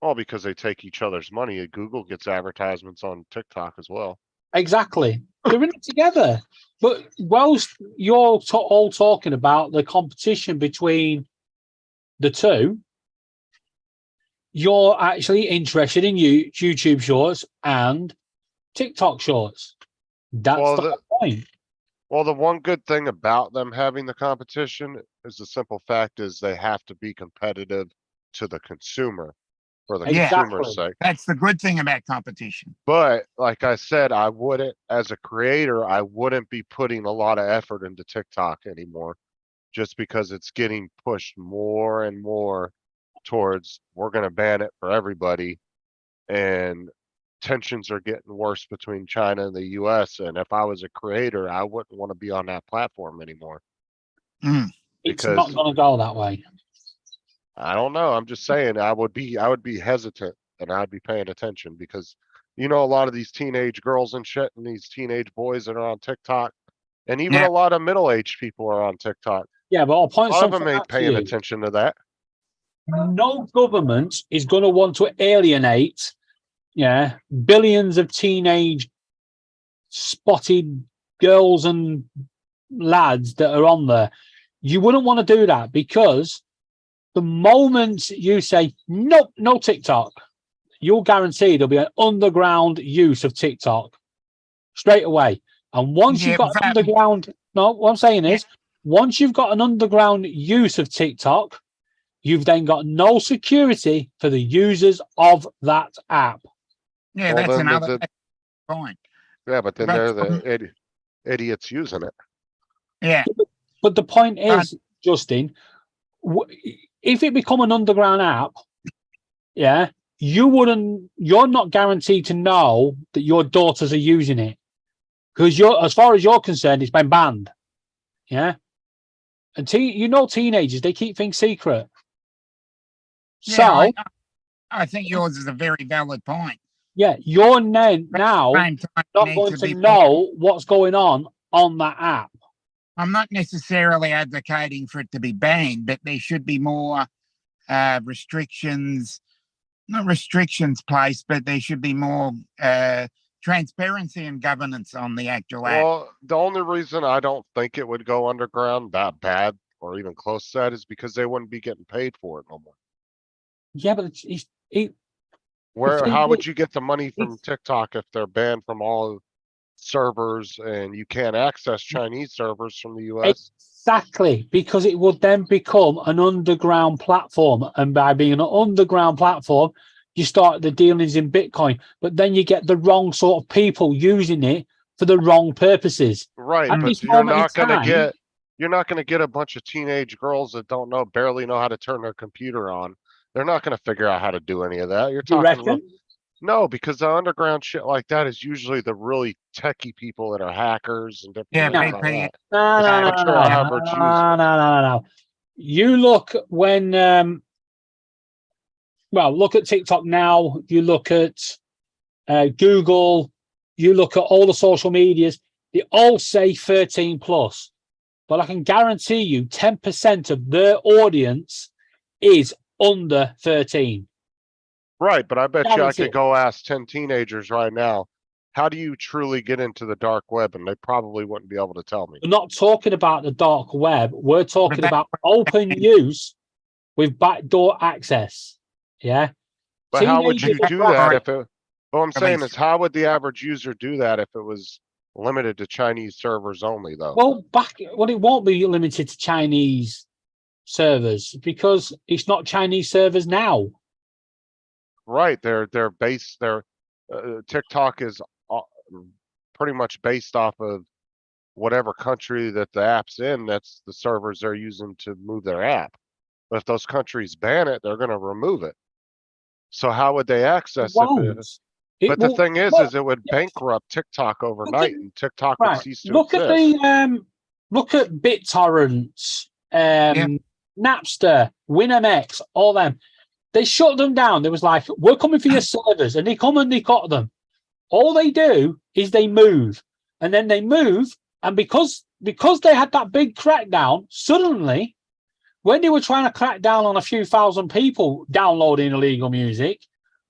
Well, because they take each other's money. Google gets advertisements on TikTok as well. Exactly. They're in it together. But whilst you're all talking about the competition between the two, you're actually interested in YouTube Shorts and TikTok Shorts. That's Well, the whole point. Well, the one good thing about them having the competition is the simple fact is they have to be competitive to the consumer for the Yeah. consumer's Exactly. sake. That's the good thing about competition. But like I said, I wouldn't, as a creator, I wouldn't be putting a lot of effort into TikTok anymore. Just because it's getting pushed more and more towards, we're gonna ban it for everybody. And tensions are getting worse between China and the US. And if I was a creator, I wouldn't want to be on that platform anymore. Mm. It's because- not going to go that way. I don't know. I'm just saying I would be hesitant and I'd be paying attention because a lot of these teenage girls and shit and these teenage boys that are on TikTok and even Yeah. a lot of middle-aged people are on TikTok. Yeah, but I'll A point lot of something them ain't out to paying you. attention to that. No government is going to want to alienate, billions of teenage spotted girls and lads that are on there. You wouldn't want to do that because the moment you say, nope, no TikTok, you'll guarantee there'll be an underground use of TikTok straight away. And once Yeah, you've got an exactly. underground, no, what I'm saying is, once you've got an underground use of TikTok, you've then got no security for the users of that app. Yeah, Well, that's then another point. yeah, but then But they're from- the idiots using it. Yeah, But the point Right. is, Justin, if it become an underground app, yeah, you're not guaranteed to know that your daughters are using it, because as far as you're concerned, it's been banned. Yeah. And teenagers, they keep things secret. yeah. So I think yours is a very valid point. yeah, you're now Same time, not needs going to to be know what's going on that app. I'm not necessarily advocating for it to be banned, but there should be more restrictions, not restrictions placed, but there should be more transparency and governance on the actual app. Well, the only reason I don't think it would go underground that bad or even close to that is because they wouldn't be getting paid for it no more. Yeah, but Where, thing how is, would you get the money from TikTok if they're banned from all servers and you can't access Chinese servers from the US? exactly, because it would then become an underground platform. And by being an underground platform, you start the dealings in Bitcoin, but then you get the wrong sort of people using it for the wrong purposes. Right, At but this you're moment in not gonna time- get, you're not gonna get a bunch of teenage girls that barely know how to turn their computer on. They're not gonna figure out how to do any of that. You're You talking reckon? no, because the underground shit like that is usually the really techie people that are hackers and different Yeah, things like PP. that. No, It's no, no, not no, your no, average no, user. no. You look when look at TikTok now. You look at Google. You look at all the social medias. They all say 13 plus, but I can guarantee you 10% of their audience is under 13. Right, but I bet you I Guarantee could it. go ask 10 teenagers right now, how do you truly get into the dark web? And they probably wouldn't be able to tell me. We're not talking about the dark web. We're talking that- about open use with backdoor access. Yeah. But how would you Teenagers do are- that if it, what I'm saying Release. is how would the average user do that if it was limited to Chinese servers only though? Well, it won't be limited to Chinese servers because it's not Chinese servers now. Right, they're based, TikTok is pretty much based off of whatever country that the app's in, that's the servers they're using to move their app. But if those countries ban it, they're gonna remove it. So how would they access it? Won't. It But the will- thing is look- it would bankrupt TikTok overnight and TikTok would right. cease to Look exist. at look at BitTorrent, Napster, WinMX, all them. They shut them down. They was like, we're coming for your servers, and they come and they got them. All they do is they move, and then they move, and because they had that big crackdown, suddenly, when they were trying to crack down on a few thousand people downloading illegal music,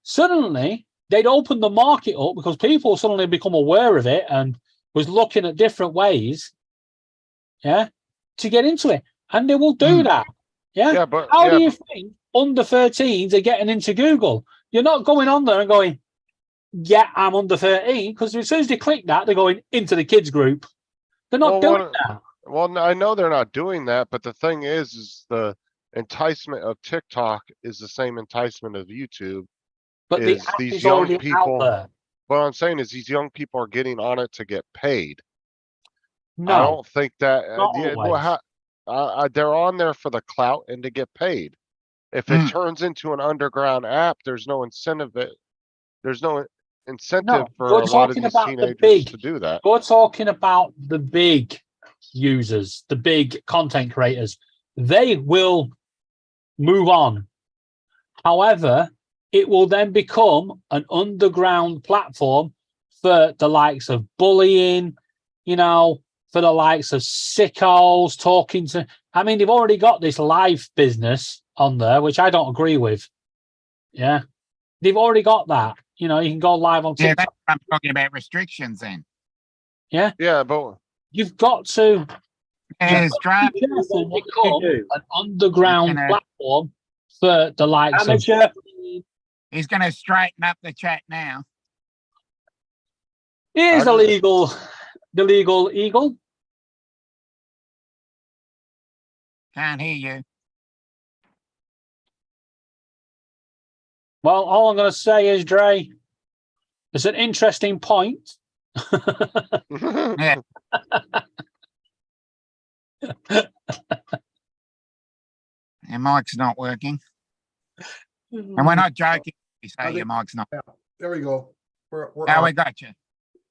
suddenly they'd open the market up because people suddenly become aware of it and was looking at different ways, to get into it, and they will do that. Yeah, but How yeah, do you think under 13s are getting into Google? You're not going on there and going, yeah, I'm under 13, because as soon as they click that, they're going into the kids group. They're not Well, doing that. well, I know they're not doing that, but the thing is the enticement of TikTok is the same enticement of YouTube. But the is app these is young already people- out there. What I'm saying is these young people are getting on it to get paid. I No, don't think that, not yeah, well, always. they're on there for the clout and to get paid. If it turns into an underground app, there's no incentive, there's no incentive for you're a lot of talking these about the teenagers big- to do that. we're talking about the big users, the big content creators. They will move on. However, it will then become an underground platform for the likes of bullying, for the likes of sickos talking to. I mean, they've already got this live business on there, which I don't agree with. Yeah. They've already got that. You can go live on Yeah, TikTok. that's what I'm talking about restrictions then. Yeah, but You've got to There's draft. become an underground You're gonna- platform for the likes of He's going to straighten up the chat now. Here's the Okay. legal eagle. Can't hear you. Well, all I'm going to say is, Dre, it's an interesting point. Yeah. Your mic's not working. And we're not joking. You say your mic's not. There we go. We're Now on. we got you.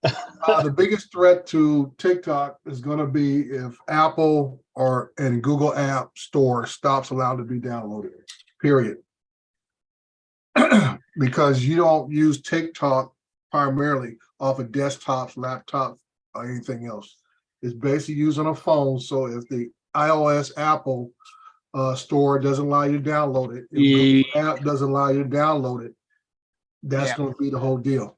The biggest threat to TikTok is going to be if Apple and Google App Store stops allowed to be downloaded. Period. Because you don't use TikTok primarily off of desktops, laptops, or anything else. It's basically used on a phone. So if the iOS Apple store doesn't allow you to download it, if Google App doesn't allow you to download it, that's going to be the whole deal.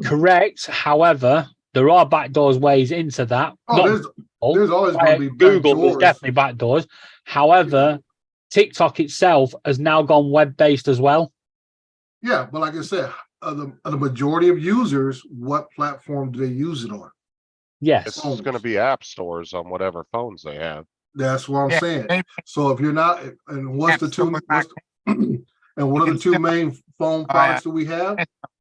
Correct. However, there are backdoors ways into that. Oh, Not there's always going to be Google was backdoors. definitely backdoors. However, TikTok itself has now gone web-based as well. Yeah, but like I said, the majority of users, what platform do they use it on? Yes. It's gonna be app stores on whatever phones they have. That's what I'm Yeah, saying. they- So if you're not, and what's the two, and what are the two main phone products that we have?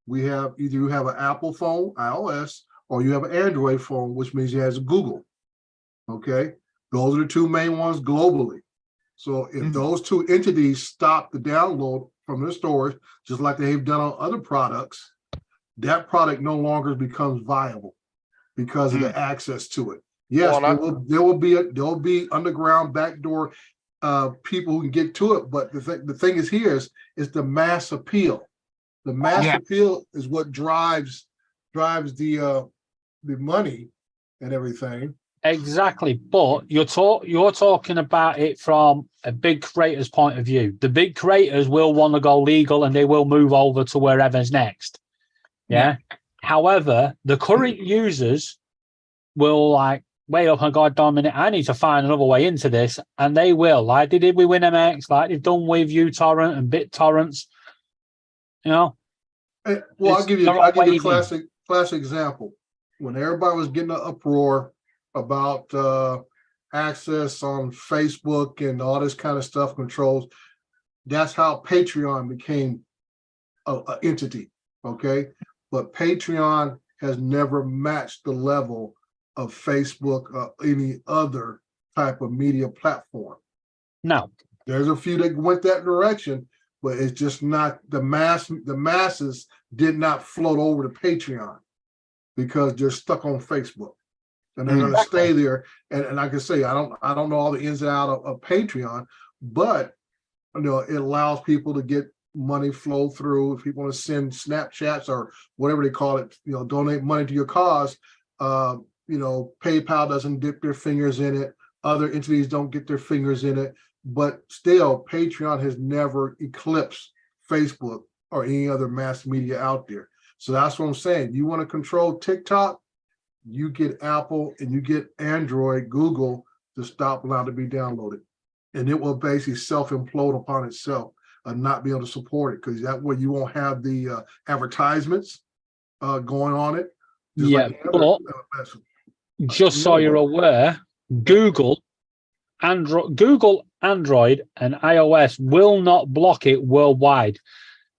We have either you have an Apple phone, iOS, or you have an Android phone, which means it has Google. Okay, those are the two main ones globally. So if Mhm. those two entities stop the download from their stores, just like they've done on other products, that product no longer becomes viable because of the access to it. Yes, Well, there will be underground backdoor people who can get to it, but the thing is here is the mass appeal. The mass Yeah. appeal is what drives the money and everything. Exactly, but you're talking about it from a big creator's point of view. The big creators will want to go legal and they will move over to wherever's next. Yeah. However, the current users will like, wait up, and God damn a minute, I need to find another way into this, and they will, like they did with WinMX, like they've done with uTorrent and BitTorrents. You know. Well, I'll It's give you the right a way in. classic example. When everybody was getting an uproar about access on Facebook and all this kind of stuff controls, that's how Patreon became a entity. Okay, but Patreon has never matched the level of Facebook or any other type of media platform. No. There's a few that went that direction, but it's just not the masses did not float over to Patreon because they're stuck on Facebook. And they're going to stay there. And like I say, I don't know all the ins and outs of Patreon, but you know, it allows people to get money flow through. If people want to send Snapchats or whatever they call it, you know, donate money to your cause. You know, PayPal doesn't dip their fingers in it. Other entities don't get their fingers in it. But still, Patreon has never eclipsed Facebook or any other mass media out there. So that's what I'm saying. You want to control TikTok, you get Apple and you get Android, Google to stop allowed to be downloaded. And it will basically self-implode upon itself and not be able to support it, because that way you won't have the advertisements going on it. Just Yeah, like the other, just so you're aware, Google, Android, and iOS will not block it worldwide.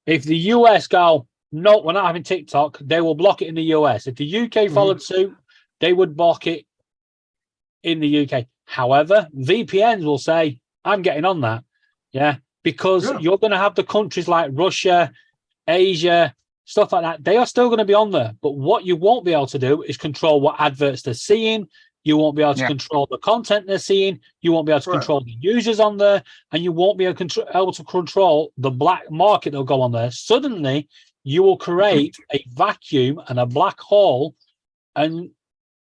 If the US go, no, we're not having TikTok, they will block it in the US. If the UK followed suit, they would block it in the UK. However, VPNs will say, I'm getting on that. Yeah, because you're going to have the countries like Russia, Asia, stuff like that. They are still going to be on there. But what you won't be able to do is control what adverts they're seeing. You won't be able to control the content they're seeing. You won't be able to control the users on there. And you won't be able to control the black market that'll go on there. Suddenly, you will create a vacuum and a black hole. And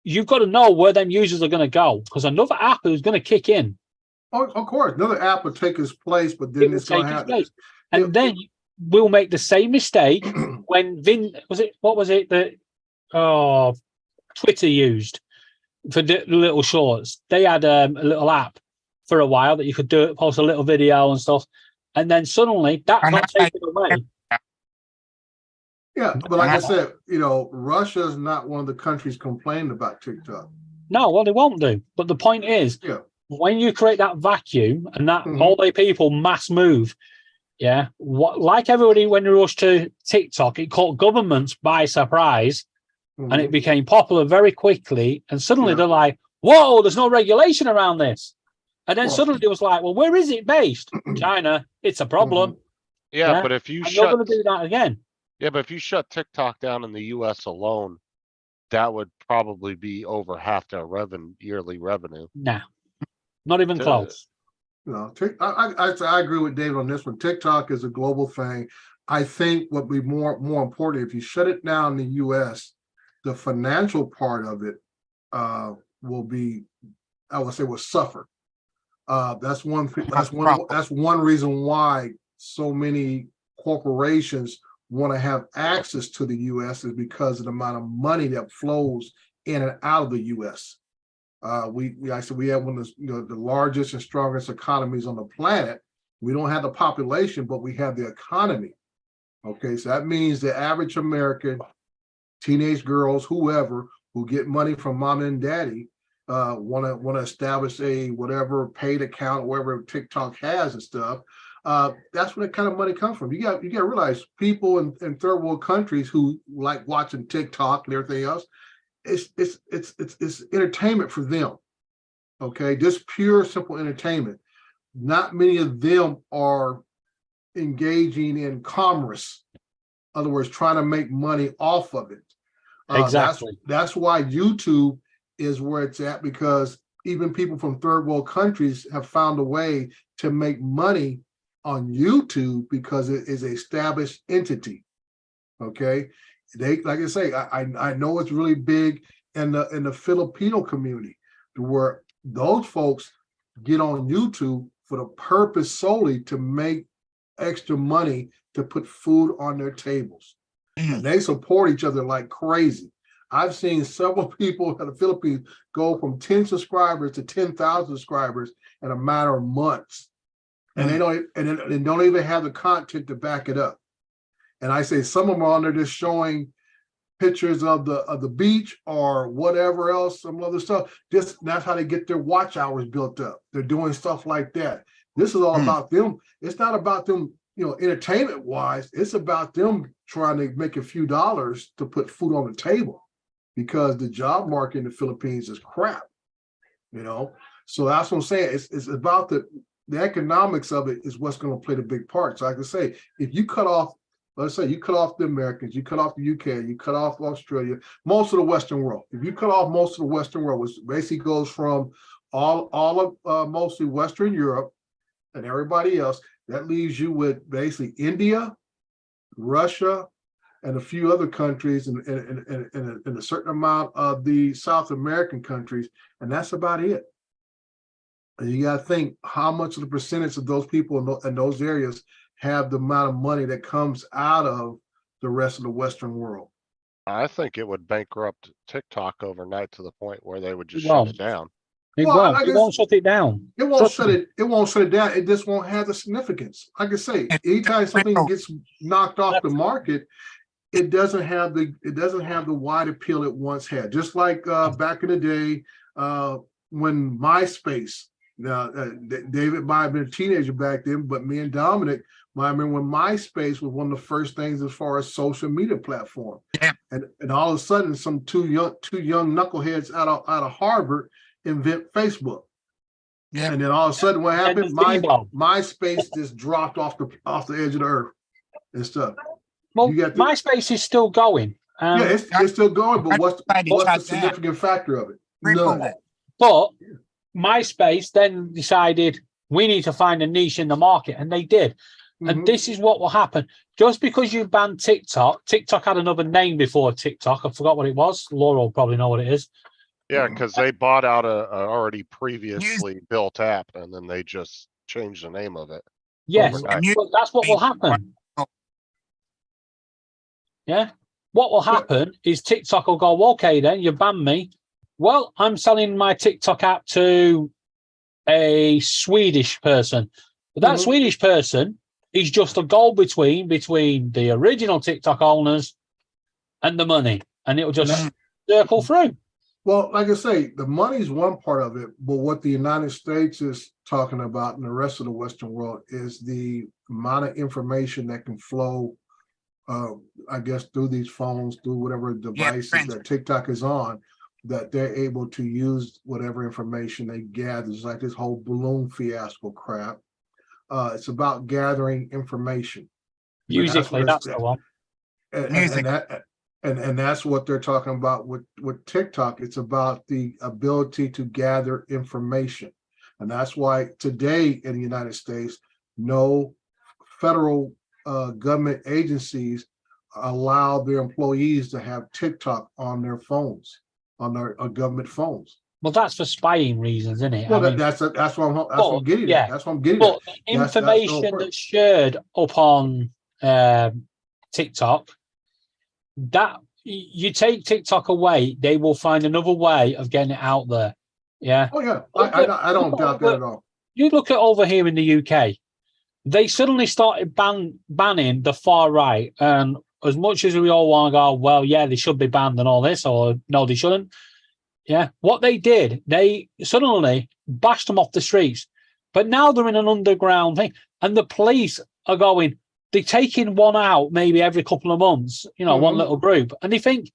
you've got to know where them users are going to go, because another app is going to kick in. Oh, of course, another app will take its place, but then it's going to have and then we'll make the same mistake when that Twitter used for the little shorts. They had a little app for a while that you could post a little video and stuff, and then suddenly that got taken away. Yeah, but like I said, Russia is not one of the countries complaining about TikTok. No, well, they won't do. But the point is, Yeah. when you create that vacuum and that Mhm. all the people mass move, yeah, like everybody when they rushed to TikTok, it caught governments by surprise and it Mhm. became popular very quickly. And suddenly Yeah. they're like, whoa, there's no regulation around this. And then Well- suddenly it was like, well, where is it based? China. It's a problem. Yeah, Yeah, but if you And you're shut, going to do that again. yeah, but if you shut TikTok down in the US alone, that would probably be over half their yearly revenue. Nah, not even To- close. I agree with David on this one. TikTok is a global thing. I think what would be more important, if you shut it down in the US, the financial part of it will be, I would say, will suffer. That's one reason why so many corporations want to have access to the US is because of the amount of money that flows in and out of the US. We have one of the largest and strongest economies on the planet. We don't have the population, but we have the economy. Okay, so that means the average American, teenage girls, whoever, who get money from mom and daddy, want to establish a whatever paid account, wherever TikTok has and stuff. That's where that kind of money comes from. You got to realize people in third world countries who like watching TikTok and everything else. It's entertainment for them. Okay, just pure simple entertainment. Not many of them are engaging in commerce. In other words, trying to make money off of it. Exactly. That's why YouTube is where it's at, because even people from third world countries have found a way to make money on YouTube because it is an established entity. Okay. They, like I say, I know it's really big in the Filipino community, where those folks get on YouTube for the purpose solely to make extra money to put food on their tables. And they support each other like crazy. I've seen several people in the Philippines go from 10 subscribers to 10,000 subscribers in a matter of months. And they don't even have the content to back it up. And I say some of them are on there just showing pictures of the beach or whatever else, some other stuff. Just that's how they get their watch hours built up. They're doing stuff like that. This is all about them. It's not about them, entertainment wise. It's about them trying to make a few dollars to put food on the table, because the job market in the Philippines is crap. So that's what I'm saying. It's about the economics of it is what's going to play the big part. So I can say, if you cut off, let's say you cut off the Americans, you cut off the UK, you cut off Australia, most of the Western world. If you cut off most of the Western world, which basically goes from all of mostly Western Europe and everybody else, that leaves you with basically India, Russia, and a few other countries, and a certain amount of the South American countries, and that's about it. And you got to think how much of the percentage of those people in those areas have the amount of money that comes out of the rest of the Western world. I think it would bankrupt TikTok overnight to the point where they would just Well, shut it down. It Well, won't. I It guess- won't shut it down. It won't Trust shut me. it. It won't shut it down. It just won't have the significance. Like I say, anytime something gets knocked off the market, it doesn't have the wide appeal it once had. Just like back in the day when MySpace. Now, David might have been a teenager back then, but me and Dominic, I remember when MySpace was one of the first things as far as social media platform. Yeah. And all of a sudden, some two young knuckleheads out of Harvard invent Facebook. Yeah. And then all of a sudden, what happened? the Bebo. MySpace just dropped off the edge of the earth and stuff. Well, You got the- MySpace is still going. Yeah, it's still going, but what's Glad it the shut down. significant factor of it? Crippled No. it. But MySpace then decided we need to find a niche in the market, and they did. And Mhm. this is what will happen. Just because you ban TikTok had another name before TikTok. I forgot what it was. Laura will probably know what it is. Yeah, because they bought out a already previously built app and then they just changed the name of it. Yes, Overnight. but that's what will happen. Yeah. What will happen is TikTok will go, okay, then you ban me. Well, I'm selling my TikTok app to a Swedish person. But that Mhm. Swedish person is just a go-between between the original TikTok owners and the money, and it'll just Mhm. circle through. Well, like I say, the money's one part of it, but what the United States is talking about and the rest of the Western world is the amount of information that can flow, I guess, through these phones, through whatever devices trans- that TikTok is on, that they're able to use whatever information they gather. It's like this whole balloon fiasco crap. It's about gathering information. And that's Musically, what that's it's- the one. and that and that's what they're talking about with TikTok. It's about the ability to gather information. And that's why today in the United States, no federal government agencies allow their employees to have TikTok on their phones, on their government phones. Well, that's for spying reasons, isn't it? Well, I mean, that's what I'm but, getting yeah, at. That's what I'm getting but at. the That's the whole information point. that's shared up on TikTok, that you take TikTok away, they will find another way of getting it out there. Yeah. Oh yeah, I don't doubt that at all. You look at over here in the UK, they suddenly started banning the far right. And as much as we all want to go, well, yeah, they should be banned and all this, or no, they shouldn't. Yeah. What they did, they suddenly bashed them off the streets. But now they're in an underground thing. And the police are going, they're taking one out maybe every couple of months, one Mhm. little group. And they think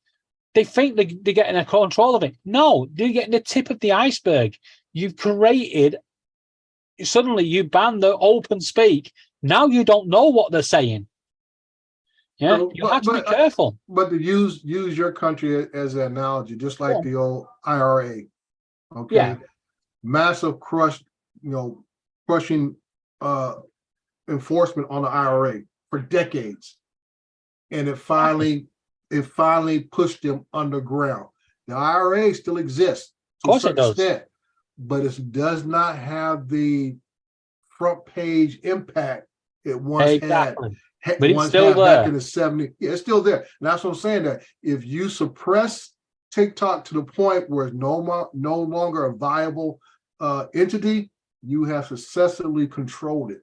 they're getting a control of it. No, they're getting the tip of the iceberg. You've created, suddenly you ban the open speak. Now you don't know what they're saying. Yeah, So, you have to be but- careful. But to use your country as an analogy, just like Yeah. the old IRA, okay? Yeah. Massive crushing enforcement on the IRA for decades. And it finally pushed them underground. The IRA still exists Of course it does. but it does not have the front page impact it once had. Exactly. But it's once still had back there. in the 70s. Yeah, it's still there. And that's what I'm saying, that if you suppress TikTok to the point where it's no longer a viable entity, you have successfully controlled it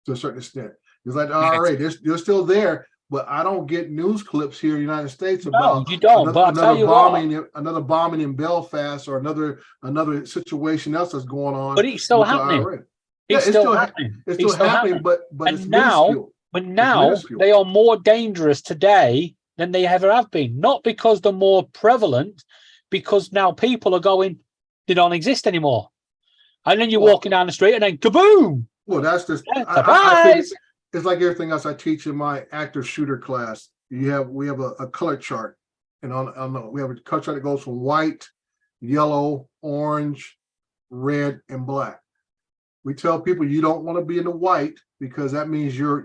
to a certain extent. It's like the IRA, they're still there, but I don't get news clips here in the United States about you don't, but I'll tell you what. another bombing in Belfast or another situation else that's going on. But it's still with the happening. IRA. It's Yeah, still happening. It's still happening, but And it's now- minuscule. But now minuscule. they are more dangerous today than they ever have been. Not because they're more prevalent, because now people are going, they don't exist anymore. And then you're Well- walking down the street and then kaboom! Well, that's just Yeah, I think surprise! it's like everything else I teach in my active shooter class. We have a color chart, and we have a color chart that goes from white, yellow, orange, red, and black. We tell people you don't want to be in the white because that means you're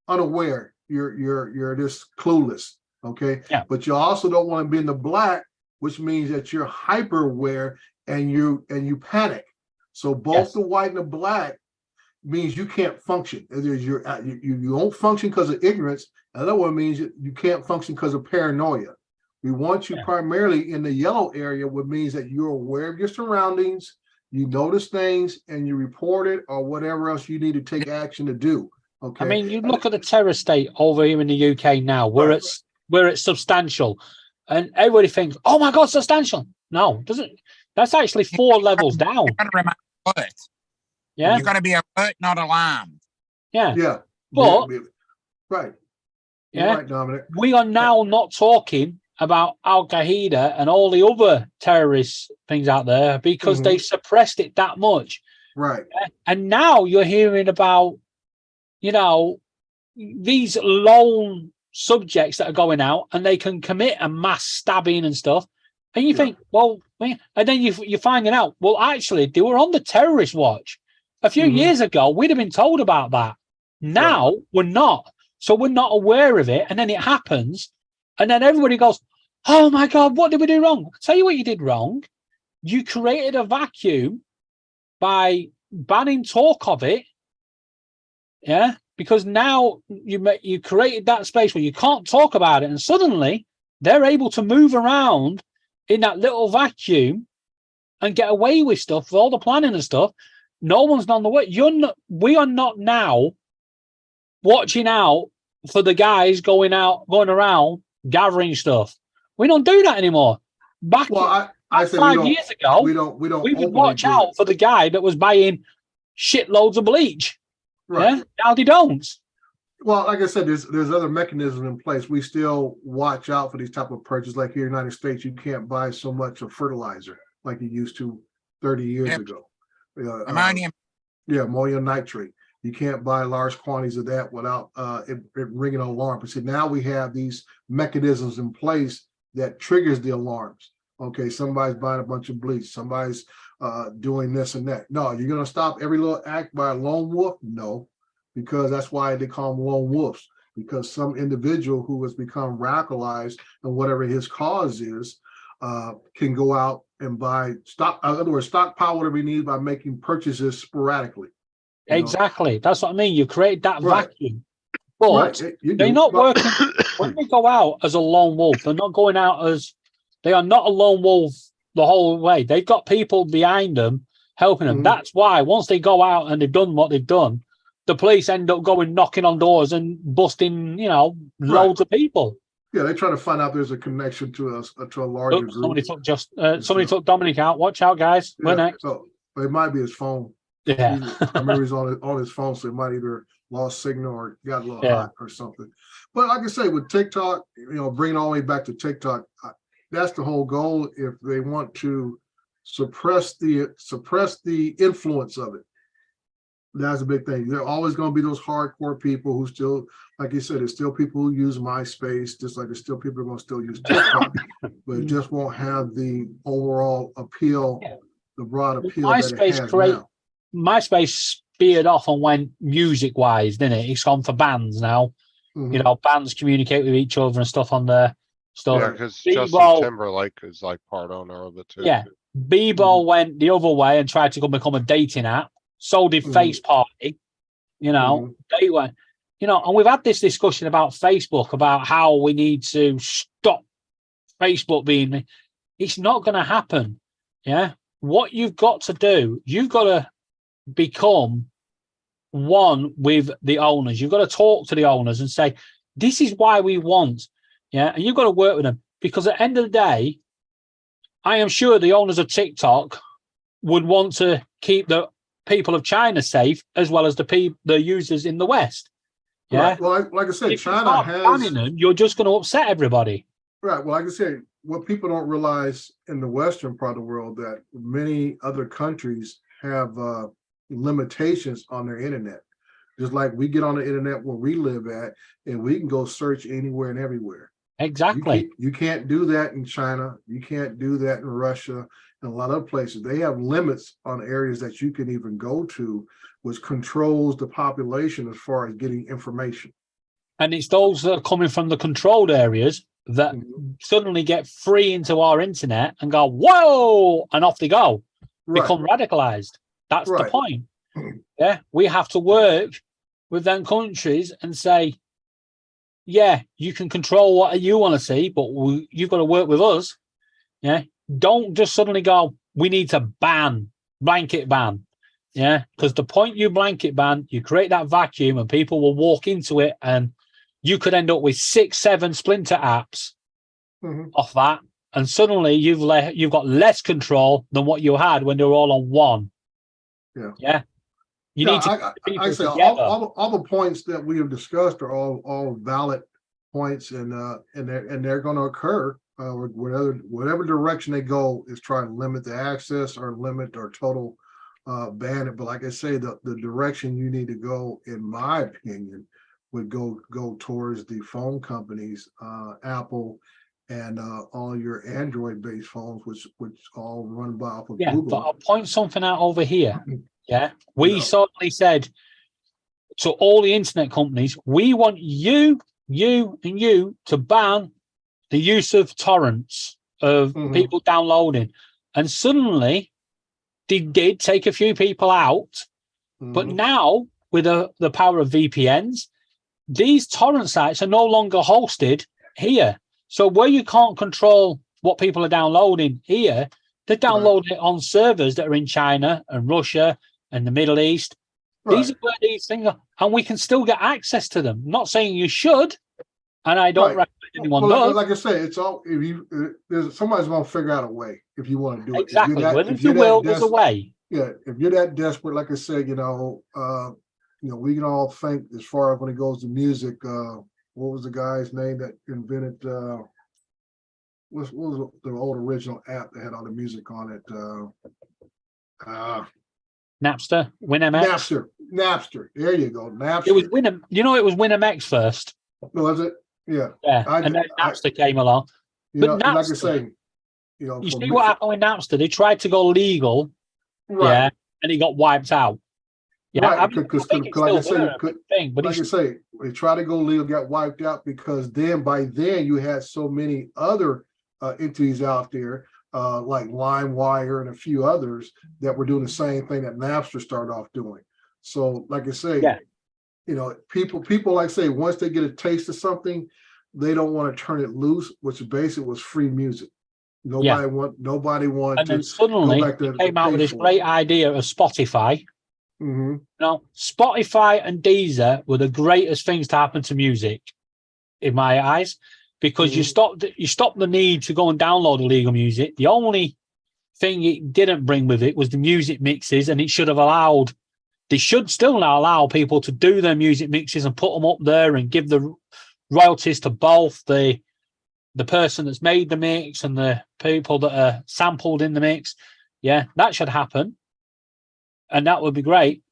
unaware. You're just clueless. Okay. Yeah. But you also don't want to be in the black, which means that you're hyper aware and you panic. So both Yes. the white and the black means you can't function. You won't function because of ignorance. Another one means you can't function because of paranoia. We want you Yeah. primarily in the yellow area, which means that you're aware of your surroundings, you notice things, and you report it or whatever else you need to take action to do. Okay. I mean, you look at the terror state over here in the UK now, where Right, it's substantial, and everybody thinks, "Oh my God, substantial!" No, it doesn't. That's actually 4 levels down. You've got to remain alert. Yeah, You've got to be alert, not alarmed. yeah. yeah. But- right. You're Yeah. right, Dominic. We are now not talking about Al Qaeda and all the other terrorist things out there because they suppressed it that much. Right. And now you're hearing about, these lone subjects that are going out and they can commit a mass stabbing and stuff. And you Yeah. think, well, and then you're finding out, well, actually, they were on the terrorist watch. A few Mhm. years ago, we'd have been told about that. Now we're not. So we're not aware of it. And then it happens. And then everybody goes, oh my God, what did we do wrong? I'll tell you what you did wrong. You created a vacuum by banning talk of it. Yeah. Because now you created that space where you can't talk about it. And suddenly they're able to move around in that little vacuum and get away with stuff, with all the planning and stuff. No one's on the way. We are not now watching out for the guys going around gathering stuff. We don't do that anymore. Back Well, I say 5 years ago, we don't we would openly watch do out it. for the guy that was buying shitloads of bleach. Right. Yeah, now they don't. Well, like I said, there's other mechanisms in place. We still watch out for these type of purchases. Like here in the United States, you can't buy so much of fertilizer like you used to 30 years Yep. ago. Ammonium. Yeah, ammonium nitrate. You can't buy large quantities of that without it ringing an alarm. But see, now we have these mechanisms in place that triggers the alarms. Okay, somebody's buying a bunch of bleach. Somebody's doing this and that. No, you're gonna stop every little act by a lone wolf? No, because that's why they call them lone wolves. Because some individual who has become radicalized and whatever his cause is, can go out and buy stock. In other words, stockpile whatever he needs by making purchases sporadically. You know? Exactly. That's what I mean. You create that Right. vacuum. But Right, you they're do, not but- working. When they go out as a lone wolf, they're not going out as, they are not a lone wolf the whole way. They've got people behind them helping them. Mhm. That's why once they go out and they've done what they've done, the police end up going knocking on doors and busting, loads of people. Yeah, they try to find out there's a connection to a larger Oops, somebody group. somebody took Dominic out. Watch out, guys. We're Yeah, next. so it might be his phone. Yeah. I remember he's on his phone, so it might either lost signal or got a little Yeah. hot or something. But like I say, with TikTok, bring it all the way back to TikTok. That's the whole goal. If they want to suppress the influence of it, that's a big thing. There are always going to be those hardcore people who still, like you said, there's still people who use MySpace, just like there's still people who are going to still use TikTok, but it just won't have the overall appeal, Yeah. the broad appeal that it MySpace has create- now. MySpace speared off and went music wise, didn't it? It's gone for bands now. Mhm. Bands communicate with each other and stuff on their stuff. Yeah, because Bebo- Justin Timberlake is like part owner of it too. Yeah. Bebo went the other way and tried to become a dating app. So did Mhm. Face Party. They went, and we've had this discussion about Facebook, about how we need to stop Facebook being, it's not going to happen. Yeah. What you've got to do, you've got to become one with the owners. You've got to talk to the owners and say, this is why we want. Yeah. And you've got to work with them, because at the end of the day, I am sure the owners of TikTok would want to keep the people of China safe as well as the users in the West. Yeah. Right. Well, like I said, If you China start has banning them, you're just going to upset everybody. right. Well, like I said, what people don't realize in the Western part of the world, that many other countries have limitations on their internet. Just like we get on the internet where we live at, and we can go search anywhere and everywhere. Exactly. You can't do that in China. You can't do that in Russia and a lot of other places. They have limits on areas that you can even go to, which controls the population as far as getting information. And it's those that are coming from the controlled areas that Mhm. suddenly get free into our internet and go, whoa, and off they go, Right. become radicalized. That's the Right. point. Yeah. We have to work with them countries and say, yeah, you can control what you want to see, but you've got to work with us. Yeah. Don't just suddenly go, we need to blanket ban. Yeah. Because the point you blanket ban, you create that vacuum and people will walk into it, and you could end up with 6, 7 splinter apps Mhm. off that. And suddenly you've got less control than what you had when they were all on one. Yeah. Yeah. You Yeah, need to I keep people say together. all the points that we have discussed are all valid points, and they're going to occur. Whatever direction they go is trying to limit the access or limit or total ban it. But like I say, the direction you need to go, in my opinion, would go towards the phone companies, Apple, and all your Android-based phones, which all run by off of Yeah, Google. but I'll point something out over here. Yeah. We Yeah. suddenly said to all the internet companies, we want you, and you to ban the use of torrents of Mhm. people downloading. And suddenly they did take a few people out. But Mhm. now, with the power of VPNs, these torrent sites are no longer hosted here. So where you can't control what people are downloading here, they're downloading it on servers that are in China and Russia and the Middle East. These are where these things are. and we can still get access to them. Not saying you should, and I don't Right. recommend anyone Well, does. like I say, it's all, if you, somebody's gonna figure out a way if you wanna do it. If you're Exactly. that- When if there's you're a that will, there's a des- way. Yeah, if you're that desperate, like I said, we can all think as far as when it goes to music, what was the guy's name that invented, what was the old original app that had all the music on it? Napster, WinMX. Napster. There you go, Napster. It was Win. You know, it was WinMX first. Was it? Yeah, Yeah, I- and then I- Napster came along. But and like I Napster- say, You for see me- what happened with Napster? They tried to go legal, right, yeah, and it got wiped out. Yeah, right, I mean, because I think it's like I still said, there, it could, thing, but like I it's, say, they try to go legal, got wiped out because then by then you had so many other entities out there, like LimeWire and a few others that were doing the same thing that Napster started off doing. So, like I say, Yeah. people like I say, once they get a taste of something, they don't want to turn it loose, which basically was free music. Nobody wanted and then to. suddenly back to they came out with pay this for it. great idea of Spotify. Mhm. No, Spotify and Deezer were the greatest things to happen to music, in my eyes, because you stopped the need to go and download illegal music. The only thing it didn't bring with it was the music mixes, and it should have allowed. They should still now allow people to do their music mixes and put them up there and give the royalties to both the person that's made the mix and the people that are sampled in the mix. Yeah, that should happen. And that would be great.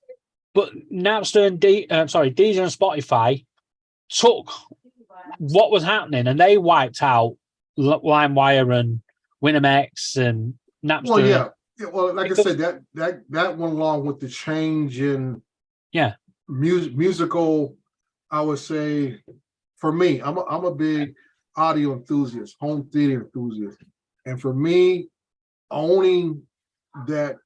But Napster and Deezer and Spotify took what was happening and they wiped out LimeWire and WinMX and Napster. Well, yeah. Well, like Because- I said, that went along with the change in Yeah. musical. I would say, for me, I'm a big audio enthusiast, home theater enthusiast, and for me, owning that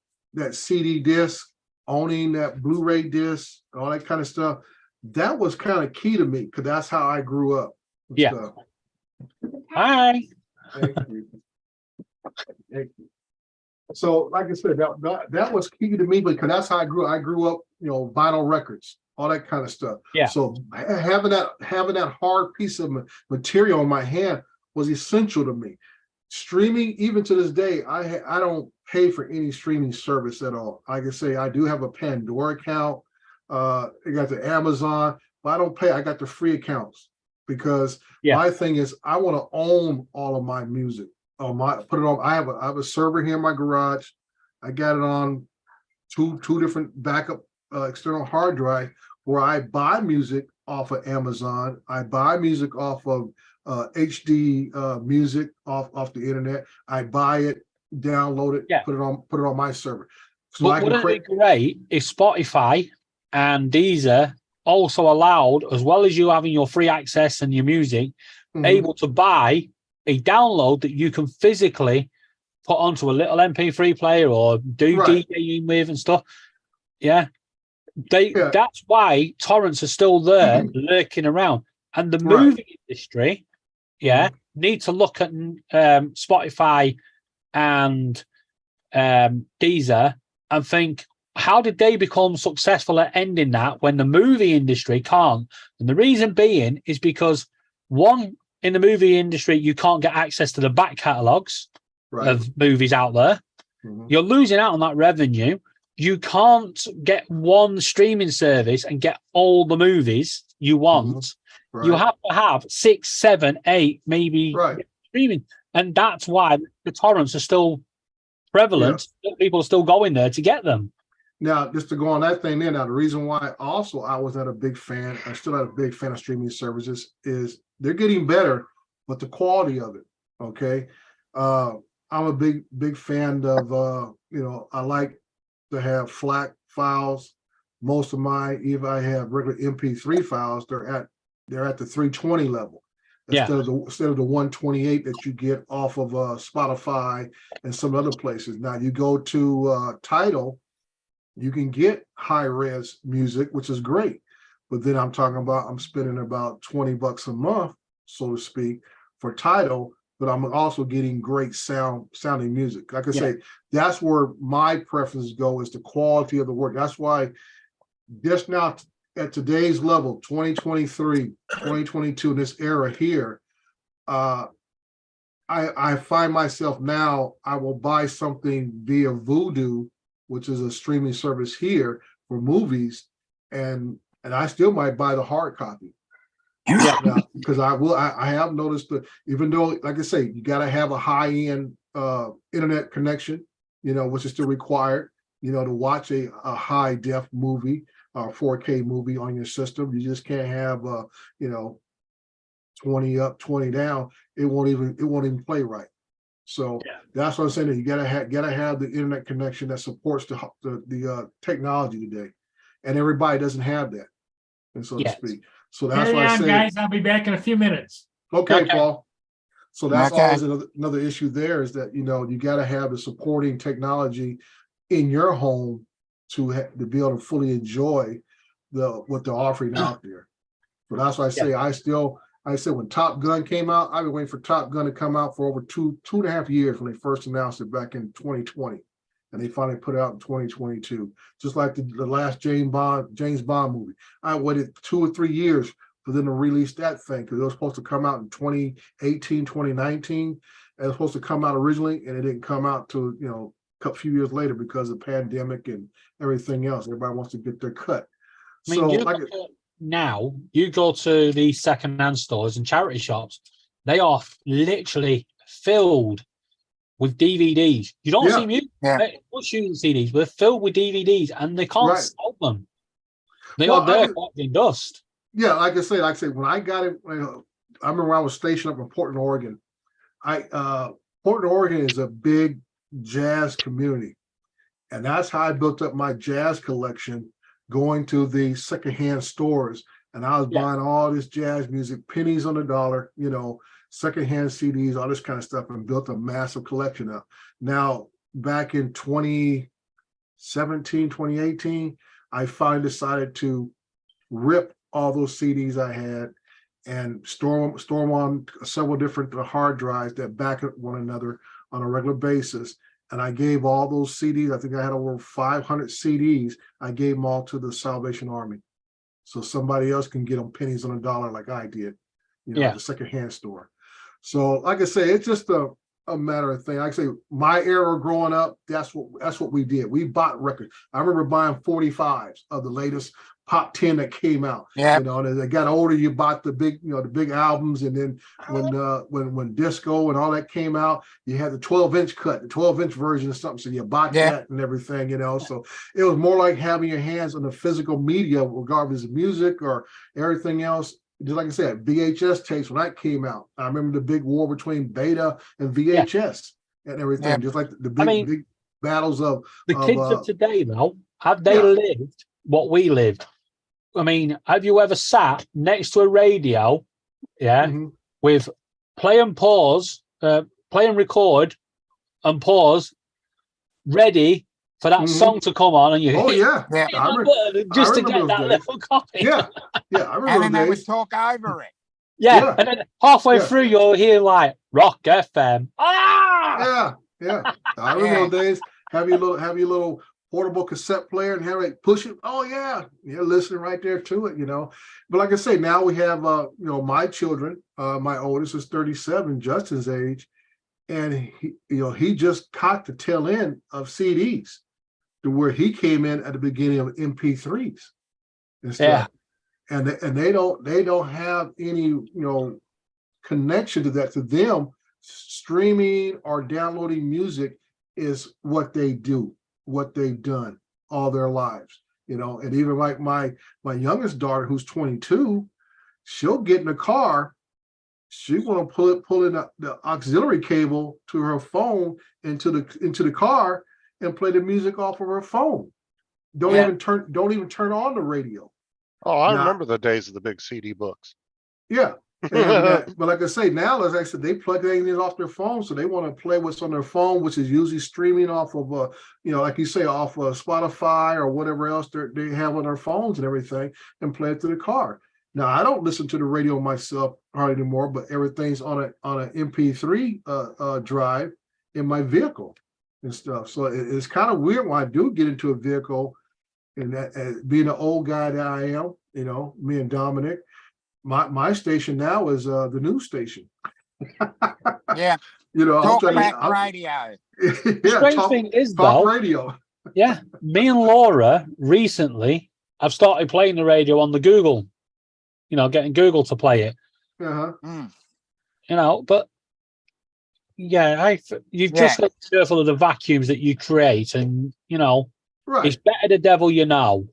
CD disc, owning that Blu-ray disc, all that kind of stuff, that was kind of key to me because that's how I grew up. and Yeah. stuff. Hi. Thank you. Thank you. So, like I said, that was key to me because that's how I grew. I grew up, vinyl records, all that kind of stuff. Yeah. So having that hard piece of material in my hand was essential to me. Streaming, even to this day, I don't pay for any streaming service at all. Like I say, I do have a Pandora account. I got the Amazon, but I don't pay. I got the free accounts because my thing is I want to own all of my music. Put it on. I have a server here in my garage. I got it on two different backup external hard drive where I buy music off of Amazon. I buy music off of HD music off the internet. I buy it, download it, put it on my server. So But wouldn't it be great if Spotify and Deezer also allowed, as well as you having your free access and your music, able to buy a download that you can physically put onto a little MP3 player or do DJing with and stuff. Yeah. That's why torrents are still there lurking around. And the movie industry, need to look at Spotify and Deezer and think, how did they become successful at ending that when the movie industry can't? And the reason being is because, one, in the movie industry, you can't get access to the back catalogs of movies out there. You're losing out on that revenue. You can't get one streaming service and get all the movies you want. You have to have 6, 7, 8, maybe streaming. And that's why the torrents are still prevalent. People are still going there to get them. Now, just to go on that thing there, the reason why also I was not a big fan, I'm still not a big fan of streaming services, is they're getting better, but the quality of it, okay? I'm a big fan of, I like to have FLAC files. Most of mine, if I have regular MP3 files, they're at the 320 level. Instead of the 128 that you get off of Spotify and some other places. Now you go to Tidal, you can get high res music, which is great. But then I'm spending about $20 a month, so to speak, for Tidal, but I'm also getting great sounding music. Like I say, that's where my preferences go, is the quality of the work. That's why just now at today's level, 2023, 2022, in this era here, I find myself now, I will buy something via Vudu, which is a streaming service here for movies, and I still might buy the hard copy. Because I have noticed that even though, like I say, you gotta have a high-end internet connection, which is still required, to watch a high def movie or 4K movie on your system. You just can't have 20 up, 20 down. It won't even play right. So that's what I'm saying. That you gotta have the internet connection that supports the technology today, and everybody doesn't have that, and so to speak. So that's Carry why I on, say, guys. I'll be back in a few minutes. okay, Okay. Paul. So that's Okay. always another issue there is that, you got to have the supporting technology in your home to be able to fully enjoy what they're offering out there. So that's why I say, I said when Top Gun came out, I've been waiting for Top Gun to come out for over two and a half years when they first announced it back in 2020. And they finally put it out in 2022. Just like the last James Bond movie. I waited 2 or 3 years for them to release that thing because it was supposed to come out in 2018, 2019. It was supposed to come out originally, and it didn't come out till a few years later because of the pandemic and everything else. Everybody wants to get their cut. I mean, you go to these second-hand stores and charity shops, they are literally filled with DVDs. You don't see music, not shooting CDs, but they're filled with DVDs, and they can't sell them. They are there collecting dust. Yeah, like I say, when I got it, I remember I was stationed up in Portland, Oregon. Portland, Oregon is a big jazz community, and that's how I built up my jazz collection, going to the secondhand stores, and I was buying all this jazz music, pennies on the dollar, secondhand CDs, all this kind of stuff, and built a massive collection up. Now, back in 2017, 2018, I finally decided to rip all those CDs I had and store them on several different hard drives that back up one another on a regular basis. And I gave all those CDs, I think I had over 500 CDs, I gave them all to the Salvation Army. So somebody else can get them pennies on a dollar like I did, the secondhand store. So like I say, it's just a matter of thing. Like I say, my era growing up, that's what we did. We bought records. I remember buying 45s of the latest Pop 10 that came out. Yeah. And as I got older, you bought the big albums, and then when disco and all that came out, you had the 12-inch cut, the 12-inch version of something. So you bought that and everything, So it was more like having your hands on the physical media, regardless of music or everything else. Just like I said, VHS tapes when that came out. I remember the big war between Beta and VHS and everything. Just like the big battles of the kids of today, though. Have they lived what we lived? I mean, have you ever sat next to a radio, with play and pause, play and record and pause, ready for that song to come on, and you just to get that little copy. I remember. And then they would talk over it. And then halfway through you'll hear like Rock FM. I remember those days. Have your little portable cassette player and have it push it. Oh yeah, you're listening right there to it, But like I say, now we have my children. My oldest is 37, Justin's age, and he just caught the tail end of CDs, to where he came in at the beginning of MP3s and stuff. And they don't have any connection to that. To them, streaming or downloading music is what they do, what they've done all their lives, and even like my youngest daughter, who's 22, she'll get in the car, she's going to pull in the auxiliary cable to her phone into the car and play the music off of her phone. Don't even turn on the radio. Oh, I remember the days of the big CD books. Yeah. But like I say, now, as I said, they plug things off their phone, so they want to play what's on their phone, which is usually streaming off of, like you say, off of Spotify or whatever else they have on their phones and everything, and play it to the car. Now, I don't listen to the radio myself hardly anymore, but everything's on an MP3 drive in my vehicle and stuff. So it's kind of weird when I do get into a vehicle And that, being the old guy that I am, you know, me and Dominic, my station now is the news station. Yeah, You know, I'm talk trying back to, radio. The yeah, strange thing is, talk though, radio. yeah, me and Laura recently have started playing the radio on the Google, you know, getting Google to play it, Uh-huh. Mm. you know, but yeah, you've Yeah. just got to be careful of the vacuums that you create, and, you know, Right. it's better the devil you know.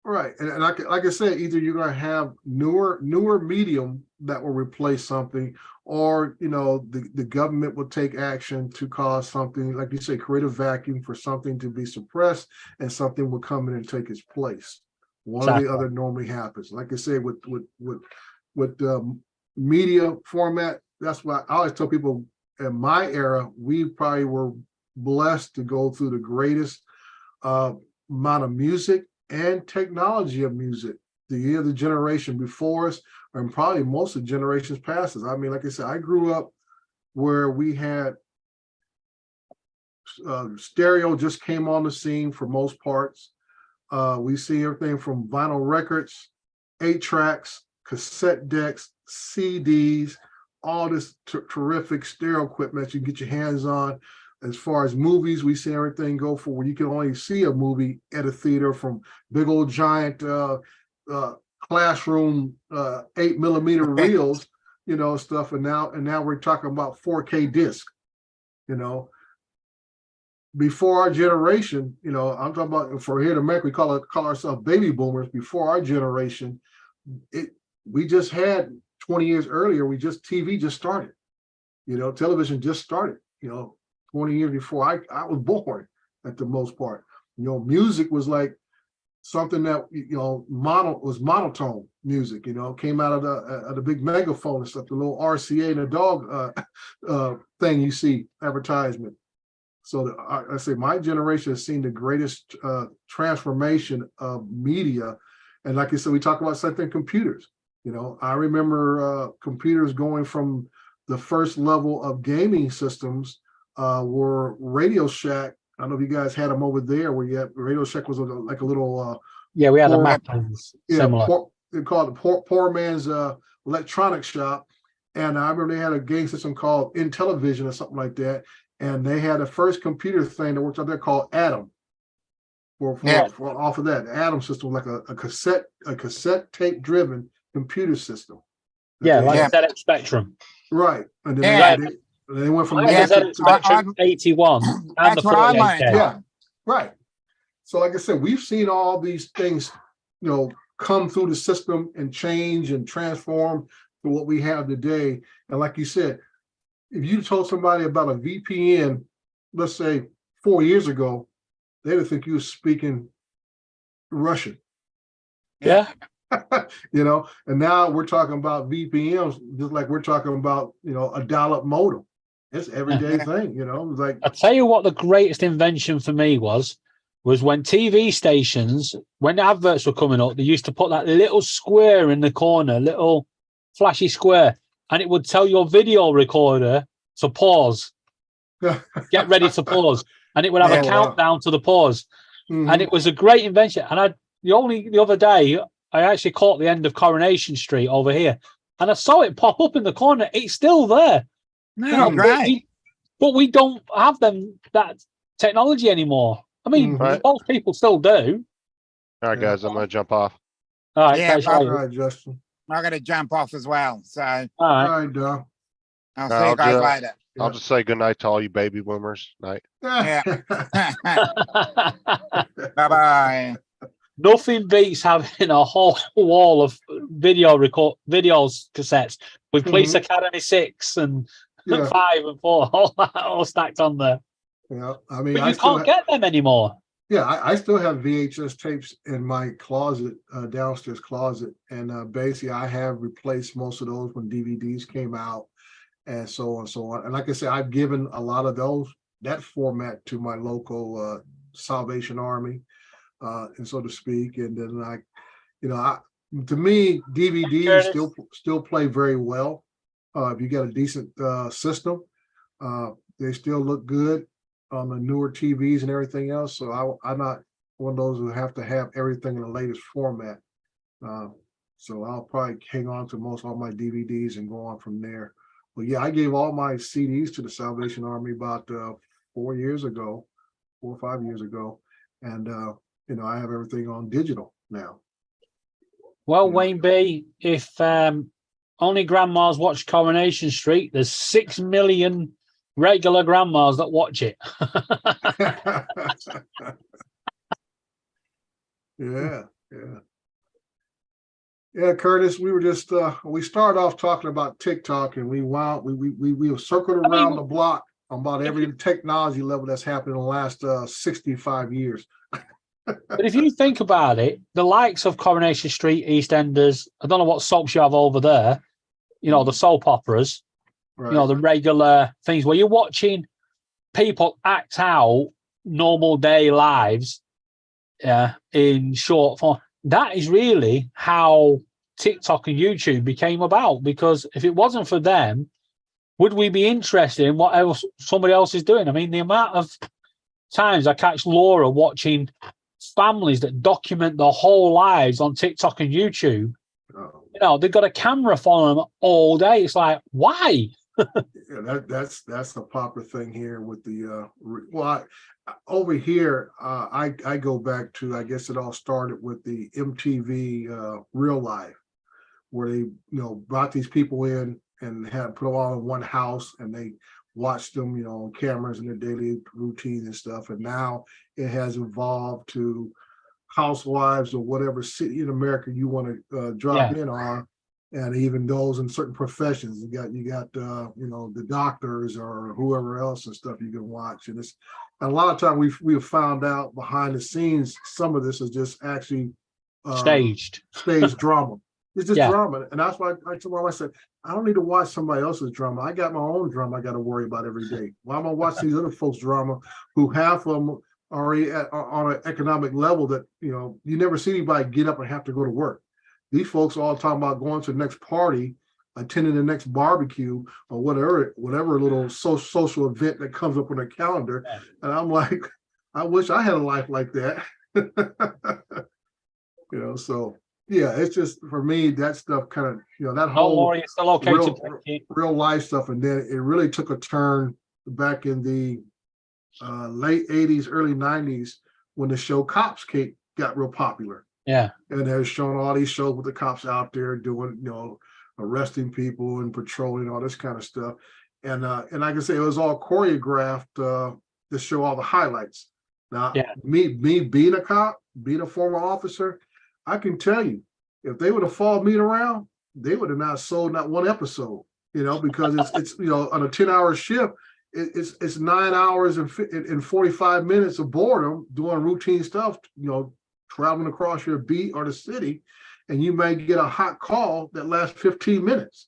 Right, and like I said, either you're gonna have newer medium that will replace something, or you know the government will take action to cause something, like you say, create a vacuum for something to be suppressed, and something will come in and take its place. One or the Exactly. other normally happens. Like I say, with media format, that's why I always tell people in my era, we probably were blessed to go through the greatest amount of music and technology of music. The other generation before us, and probably most of the generations past us. I mean, like I said, I grew up where we had stereo just came on the scene for most parts. We see everything from vinyl records, 8-tracks, cassette decks, CDs, all this terrific stereo equipment you can get your hands on. As far as movies, we see everything go for where you can only see a movie at a theater, from big old giant classroom 8mm reels, you know, stuff. And now we're talking about 4K disc, you know. Before our generation, you know, I'm talking about, for here in America, we call ourselves baby boomers. Before our generation, we just had 20 years earlier, TV just started, you know, television just started, you know, 20 years before I was born, at the most part. You know, music was like something that, you know, was monotone music, you know, came out of the big megaphone and stuff, the little RCA and the dog thing you see advertisement. So I say my generation has seen the greatest transformation of media. And like I said, we talk about something computers. You know, I remember computers going from the first level of gaming systems were Radio Shack. I don't know if you guys had them over there, where you had Radio Shack was like a little Yeah, we had a Poor- map similar. they called it poor man's electronic shop. And I remember they had a game system called Intellivision or something like that. And they had a first computer thing that worked out there called Atom. For off of that, the Atom system, like a cassette tape driven computer system. Yeah, like Yeah. ZX Spectrum. Right. And then Yeah. they went from I there had to- the ZX Spectrum 81 and the That's what I 48K. learned. Yeah, right. So like I said, we've seen all these things, you know, come through the system and change and transform to what we have today. And like you said, if you told somebody about a VPN, let's say 4 years ago, they would think you were speaking Russian. Yeah. You know, and now we're talking about VPNs, just like we're talking about, you know, a dial-up modem. It's everyday thing, you know, it's like, I'll tell you what the greatest invention for me was when TV stations, when the adverts were coming up, they used to put that little square in the corner, little flashy square, and it would tell your video recorder to pause, get ready to pause, and it would have Oh, a wow. countdown to the pause. mhm. And it was a great invention. And the other day, I actually caught the end of Coronation Street over here, and I saw it pop up in the corner. It's still there. No, You know, great. but we don't have that technology anymore. I mean, Mhm. most people still do. All right, Yeah. guys, I'm gonna jump off. All right, Yeah, catch you but- All later. right, Justin. I got to jump off as well. So All All right. right, Don. I'll No, see you I'll guys do it. later. Yeah. I'll just say goodnight to all you baby boomers. Night. Yeah. Bye bye. Nothing beats having a whole wall of videos cassettes with Police Academy 6 and Yeah. 5 and 4 all stacked on there. Yeah, I mean, But I you still can't get them anymore. yeah, I still have VHS tapes in my closet, downstairs closet, and basically I have replaced most of those when DVDs came out, and so on and so on. And like I said, I've given a lot of that format to my local Salvation Army, and so to speak. And then to me, DVDs still play very well. If you got a decent system, they still look good on the newer TVs and everything else. So I'm not one of those who have to have everything in the latest format. So I'll probably hang on to most all my DVDs and go on from there. But yeah, I gave all my CDs to the Salvation Army about 4 years ago, 4 or 5 years ago, and you know, I have everything on digital now. Well, Yeah. Wayne B, if only grandmas watch Coronation Street, there's 6 million regular grandmas that watch it. Yeah, yeah. Yeah, Curtis, we were just we started off talking about TikTok and we circled around the block on about every technology level that's happened in the last 65 years. But if you think about it, the likes of Coronation Street, EastEnders, I don't know what soaps you have over there, you know, the soap operas, Right. you know, the regular things where you're watching people act out normal day lives in short form. That is really how TikTok and YouTube became about, because if it wasn't for them, would we be interested in what else somebody else is doing? I mean, the amount of times I catch Laura watching families that document their whole lives on TikTok and YouTube. Oh, You know, they've got a camera following them all day. It's like, why? yeah, that's a popular thing here with the over here. I go back to, I guess it all started with the MTV Real Life, where they, you know, brought these people in and had put them all in one house and they watched them, you know, on cameras and their daily routines and stuff. And now it has evolved to housewives or whatever city in America you want to drop in on. And even those in certain professions, you got you know, the doctors or whoever else and stuff you can watch. And it's, and a lot of time we have found out behind the scenes, some of this is just actually Staged. stage drama. It's just Yeah. drama. And that's why I told my wife, I said, I don't need to watch somebody else's drama. I got my own drama I got to worry about every day. Why am I watching these other folks' drama who half of them are already on an economic level that, you know, you never see anybody get up and have to go to work. These folks are all talking about going to the next party, attending the next barbecue or whatever little social event that comes up on their calendar. And I'm like, I wish I had a life like that. You know, so yeah, it's just for me, that stuff kind of, you know, that Don't whole worry, it's still okay to drink it. real life stuff. And then it really took a turn back in the late 80s, early 90s when the show Cops got real popular. Yeah. And they're showing all these shows with the cops out there doing, you know, arresting people and patrolling, all this kind of stuff. And I can say it was all choreographed to show all the highlights. Now, me being a cop, being a former officer, I can tell you, if they would have followed me around, they would have not sold not one episode, you know, because it's you know, on a 10-hour shift, it's 9 hours and 45 minutes of boredom doing routine stuff, you know, traveling across your beat or the city, and you may get a hot call that lasts 15 minutes,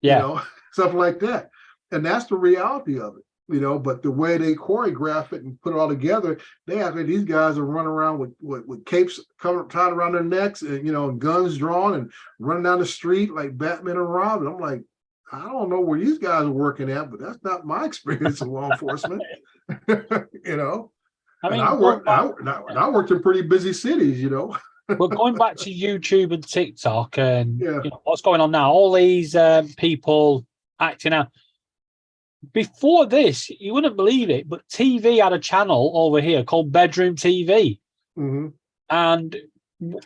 you know, stuff like that. And that's the reality of it, you know, but the way they choreograph it and put it all together, they act like these guys are running around with capes tied around their necks and, you know, guns drawn and running down the street like Batman and Robin. I'm like, I don't know where these guys are working at, but that's not my experience in law enforcement, you know. I mean, I worked in pretty busy cities, you know. We're going back to YouTube and TikTok and you know, what's going on now. All these people acting out. Before this, you wouldn't believe it, but TV had a channel over here called Bedroom TV. Mm-hmm. And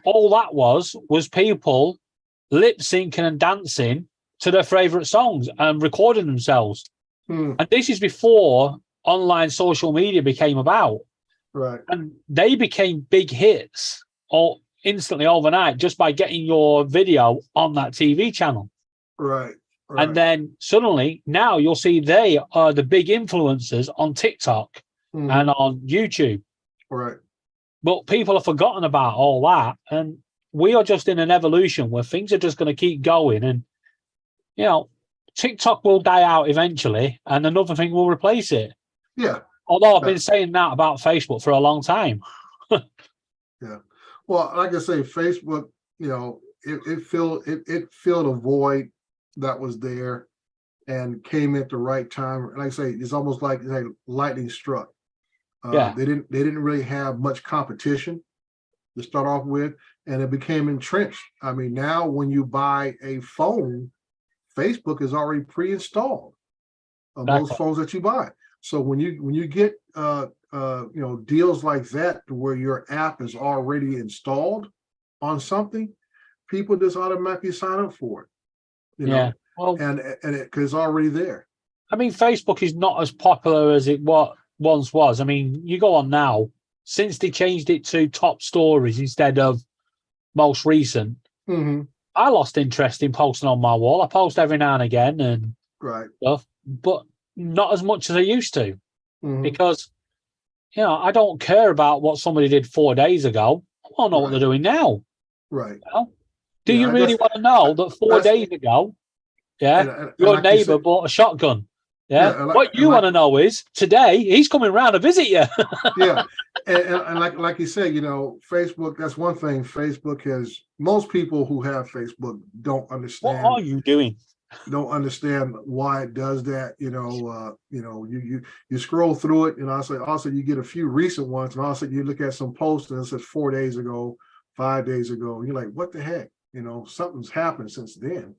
all that was people lip syncing and dancing to their favorite songs and recording themselves. Mm. And this is before online social media became about. Right. And they became big hits or instantly overnight just by getting your video on that TV channel. Right. And then suddenly now you'll see they are the big influencers on TikTok and on YouTube. Right. But people have forgotten about all that. And we are just in an evolution where things are just going to keep going. And, you know, TikTok will die out eventually and another thing will replace it. Yeah. Although I've been saying that about Facebook for a long time. Yeah. Well, like I say, Facebook, you know, it filled a void that was there and came at the right time. Like I say, it's almost like lightning struck. Yeah. They didn't really have much competition to start off with, and it became entrenched. I mean, now when you buy a phone, Facebook is already pre-installed on most Exactly. phones that you buy. So when you get deals like that to where your app is already installed on something, people just automatically sign up for it. You know, Yeah. Well, and it because it's already there. I mean, Facebook is not as popular as it once was. I mean, you go on now, since they changed it to top stories instead of most recent, Mhm. I lost interest in posting on my wall. I post every now and again and Right. stuff, but not as much as I used to Mhm. because, I don't care about what somebody did 4 days ago. I want to know what they're doing now. Right. Do Yeah, you I really guess want to know that 4 that's- days ago, and your like you neighbor said- bought a shotgun? Yeah, and like- What and you like- want to know is today he's coming around to visit you. Yeah, and like you said, Facebook. That's one thing. Facebook has most people who have Facebook don't What understand. are you doing? Don't understand why it does that. You scroll through it, and also you get a few recent ones, and also you look at some posts and it says 4 days ago, 5 days ago. And you're like, what the heck? Something's happened since then.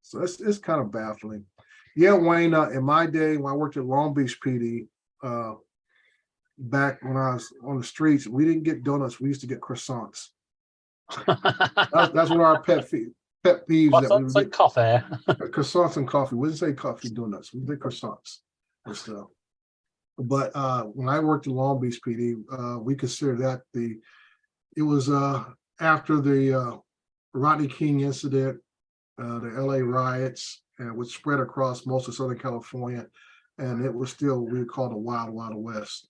So it's kind of baffling. Yeah, Wayne. In my day, when I worked at Long Beach PD, back when I was on the streets, we didn't get donuts. We used to get croissants. That's one of our pet peeves that we What's would like get. coffee? Croissants and coffee. We didn't say coffee donuts. We did croissants and stuff. But when I worked at Long Beach PD, we considered that it was after the Rodney King incident, the LA riots, which spread across most of Southern California. And it was still, we would call it the Wild Wild West.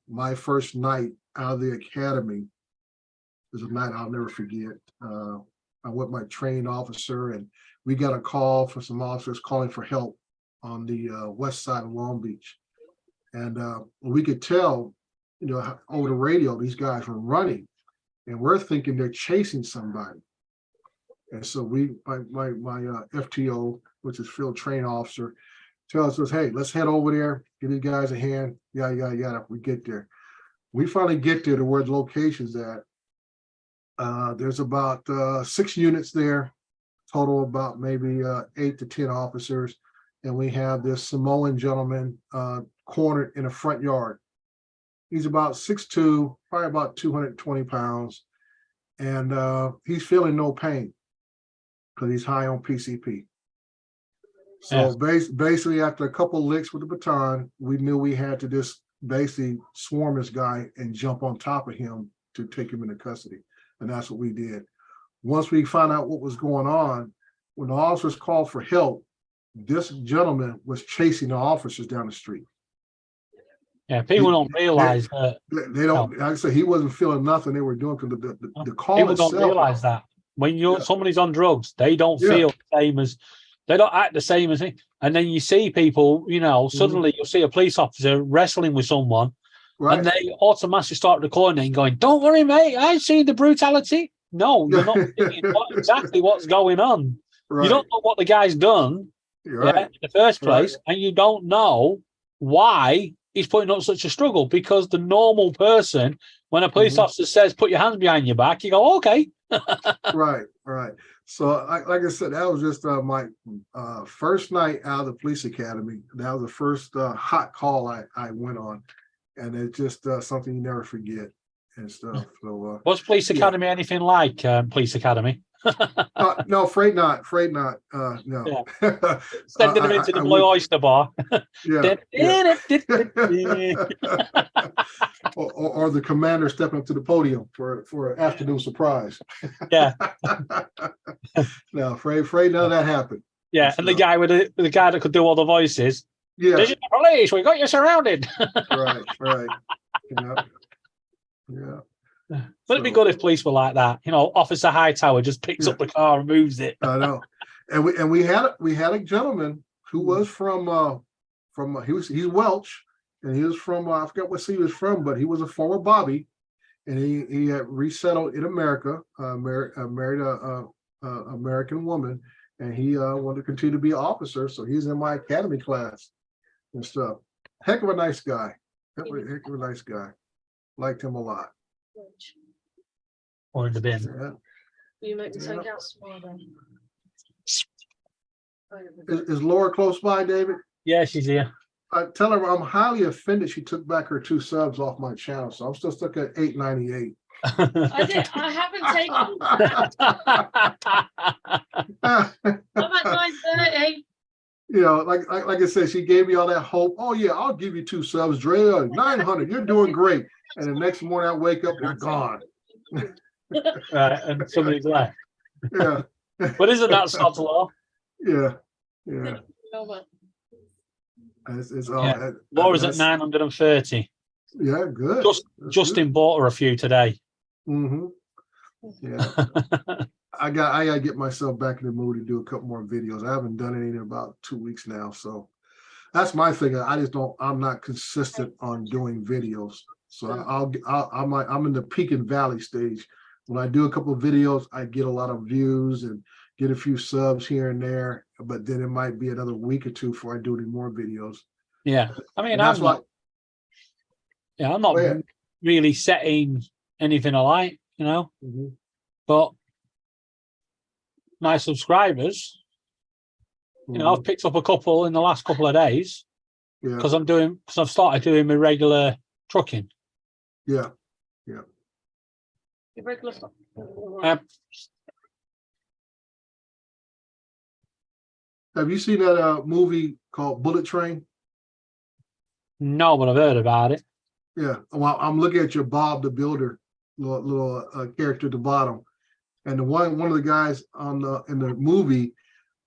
My first night out of the academy was a night I'll never forget. I went with my trained officer, and we got a call from some officers calling for help on the west side of Long Beach. And we could tell, over the radio, these guys were running, and we're thinking they're chasing somebody. And so my FTO, which is field trained officer, tells us, hey, let's head over there, give these guys a hand, yada, yada, yada. We get there. We finally get there to where the location's at. There's about 6 units there, total about maybe 8 to 10 officers. And we have this Samoan gentleman cornered in a front yard. He's about 6'2", probably about 220 pounds. And he's feeling no pain because he's high on PCP. So basically, after a couple of licks with the baton, we knew we had to just basically swarm this guy and jump on top of him to take him into custody. And that's what we did. Once we found out what was going on, when the officers called for help, this gentleman was chasing the officers down the street. Yeah, people don't realize that. They don't, like I said, he wasn't feeling nothing they were doing because the call People itself. don't realize that when somebody's on drugs, they don't feel the same as, they don't act the same as me. And then you see people, suddenly you'll see a police officer wrestling with someone, Right. and they automatically start recording and going, "Don't worry, mate, I see the brutality." No, you're not seeing exactly what's going on. Right. You don't know what the guy's done Right. in the first place, and you don't know why he's putting up such a struggle, because the normal person, when a police officer says, "Put your hands behind your back," you go, "Okay." Right. So like I said, that was just my first night out of the police academy. That was the first hot call I went on. And it's just something you never forget and stuff. So Was Police Academy anything like Police Academy? no, afraid not. No. Sending them into the Blue Oyster Bar. Yeah. or the commander stepping up to the podium for an afternoon surprise. Yeah. No, afraid none of that happened. Yeah, and the guy with the guy that could do all the voices. Yeah. This is the police. We got you surrounded. Right. Yeah. Wouldn't it be good if police were like that? Officer Hightower just picks up the car and moves it. I know. And we had a gentleman who was from he's Welsh, and he was from I forgot what city he was from, but he was a former Bobby, and he had resettled in America, married a American woman, and he wanted to continue to be an officer, so he's in my academy class and stuff. Heck of a nice guy. That was a heck of a nice guy. Liked him a lot. Or in the bin. Yeah. You make me Yeah. take out small then. Is Laura close by, David? Yeah, she's here. Tell her I'm highly offended she took back her 2 subs off my channel, so I'm still stuck at 898. I haven't taken. I'm at 9:30. You know, like I said, she gave me all that hope. Oh yeah, I'll give you 2 subs, Dre. 900. You're doing great. And the next morning I wake up, they're gone. Right, and somebody's left. Yeah, But isn't that sod's law? yeah. Over. It's all. Yeah. Laura's at 930. Yeah, good. Justin bought her a few today. Mm-hmm. Yeah. I gotta get myself back in the mood to do a couple more videos. I haven't done it in about 2 weeks now, so that's my thing. I'm not consistent on doing videos. So I'm in the peak and valley stage. When I do a couple of videos, I get a lot of views and get a few subs here and there, but then it might be another week or 2 before I do any more videos. Yeah. I mean, And that's I'm not Go ahead. really setting anything alight, you know, Mhm. but my subscribers, you know, I've picked up a couple in the last couple of days Yeah, because I've started doing my regular trucking. yeah. Your regular. Have you seen that movie called Bullet Train? No, but I've heard about it. Yeah, well, I'm looking at your Bob the Builder little character at the bottom, and the one of the guys in the movie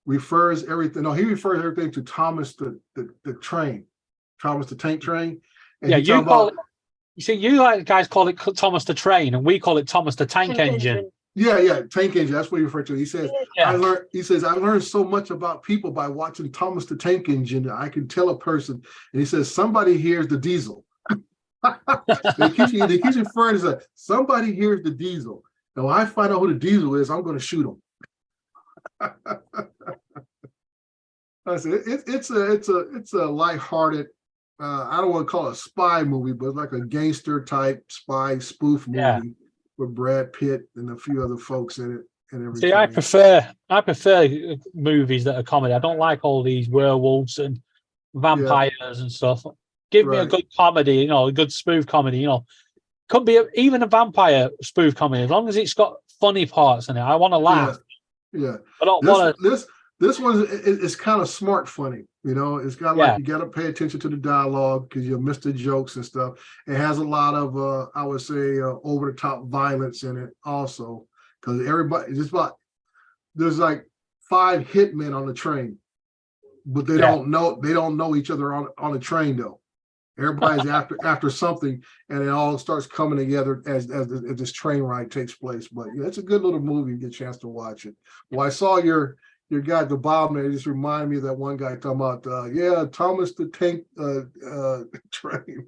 refers everything. No, he refers everything to Thomas the train, Thomas the tank train. And Yeah, he you talk call about- it. You see, you guys call it Thomas the Train, and we call it Thomas the Tank Engine. Yeah, tank engine. That's what he referred to. He says, Yeah. I learned so much about people by watching Thomas the Tank Engine that I can tell a person. And he says, somebody hears the diesel. they keep referring to somebody hears the diesel. And when I find out who the diesel is, I'm going to shoot him. I said it's a lighthearted. I don't want to call it a spy movie, but like a gangster type spy spoof movie. Yeah. With Brad Pitt and a few other folks in it and everything. See, I prefer movies that are comedy. I don't like all these werewolves and vampires and stuff. Give me a Right. good comedy, you know, a good spoof comedy, you know. Could be even a vampire spoof comedy as long as it's got funny parts in it. I want to laugh. Yeah. I don't want to. This one is kind of smart funny, you know. It's got like you got to pay attention to the dialogue because you'll miss the jokes and stuff. It has a lot of I would say over the top violence in it also because there's like 5 hitmen on the train, but they don't know each other on the train though. Everybody's after something, and it all starts coming together as this train ride takes place. But yeah, it's a good little movie. You get a chance to watch it. Well, I saw your guy at the bottom there. It just reminded me of that one guy talking about Thomas the Tank train.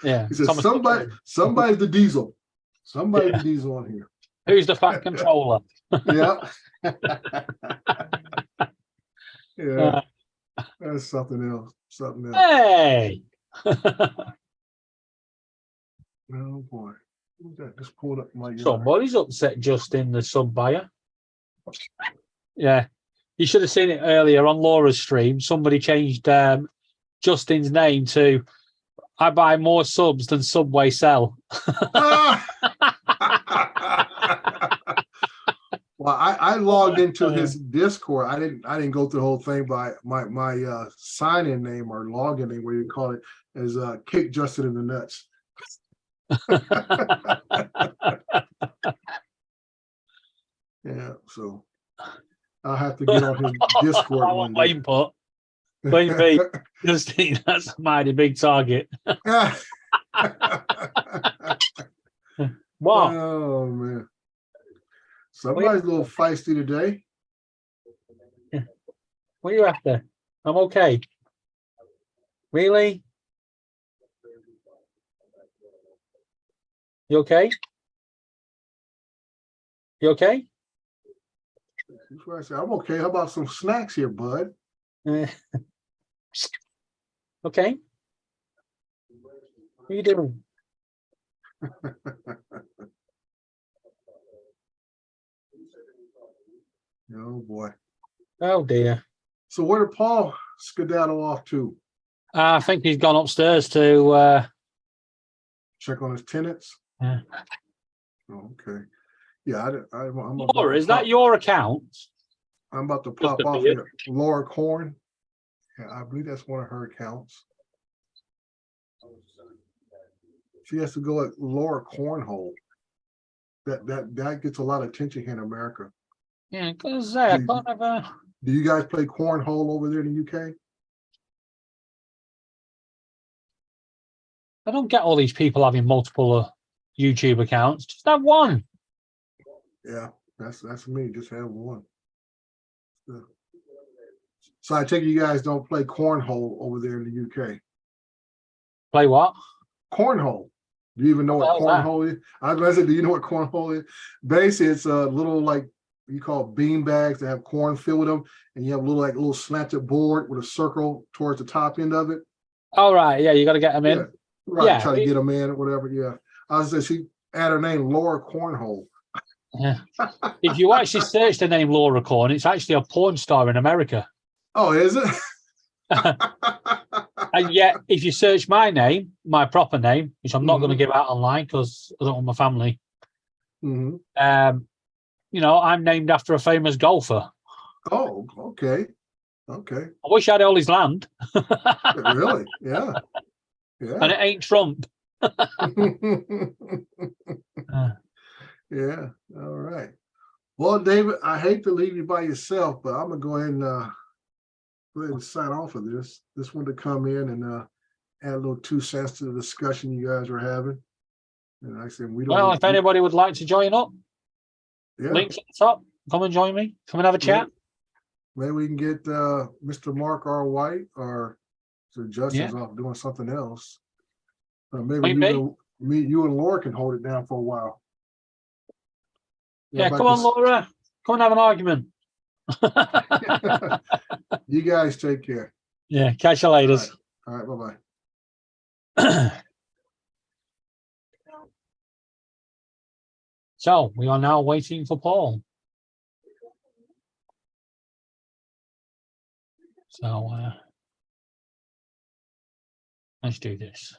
Yeah. He says Thomas the somebody's the diesel. Somebody's the diesel on here. Who's the fat controller? Yeah. Yeah. That's something else. Something else. Hey. Oh boy. Who's that? Just pulled up my Somebody's upset Justin, the sub buyer. Yeah. You should have seen it earlier on Laura's stream. Somebody changed Justin's name to I buy more subs than Subway sell. Well, I logged into his Discord. I didn't go through the whole thing by my sign-in name or login name, where you call it, is Kick Justin in the Nuts. Yeah, so I'll have to get on his Discord I one want day. Wayne put. Wayne B. Justine, that's a mighty big target. What? Oh man. Somebody's a little feisty today. What are you after? I'm okay. Really? You okay? You okay? That's what I said. I'm okay. How about some snacks here, bud? Okay. What are you doing? Oh, boy. Oh dear. So where did Paul skedaddle off to? I think he's gone upstairs to Check on his tenants? Yeah. Oh, okay. Yeah, I'm Laura, is that your account? I'm about to Just pop off appeared. here. Laura Corn. Yeah, I believe that's one of her accounts. She has to go at Laura Cornhole. That gets a lot of attention here in America. Yeah, because I can't have a. Do you guys play cornhole over there in the UK? I don't get all these people having multiple YouTube accounts. Just have one. Yeah, that's me. Just have one. Yeah. So I take it you guys don't play cornhole over there in the UK. Play what? Cornhole. Do you even know what What the hell's that? cornhole is? I was gonna say, do you know what cornhole is? Basically, it's a little like you call bean bags that have corn filled with them, and you have a little slanted board with a circle towards the top end of it. All right, yeah, you got to get them in. Yeah, right. Yeah, Try to get them in or whatever. Yeah, I was saying she add her name Laura Cornhole. Yeah. If you actually search the name Laura Corn, it's actually a porn star in America. Oh, is it? And yet, if you search my name, my proper name, which I'm not going to Mhm. give out online because I don't want my family, Mhm. you know, I'm named after a famous golfer. Oh, okay. Okay. I wish I had all his land, Really? Yeah. and Yeah. it ain't Trump. Yeah. All right. Well, David, I hate to leave you by yourself, but I'm gonna go ahead and sign off of this. This one to come in and add a little 2 cents to the discussion you guys are having. And like I said, we don't. Well, if anybody would like to join up, Yeah, links at the top. Come and join me. Come and have a chat. maybe we can get Mr. Mark R. White or so Justin's off doing something else. Maybe you and Laura can hold it down for a while. Yeah, come on, Laura. Come and have an argument. You guys take care. Yeah, catch you later. All right, bye-bye. So we are now waiting for Paul. So let's do this.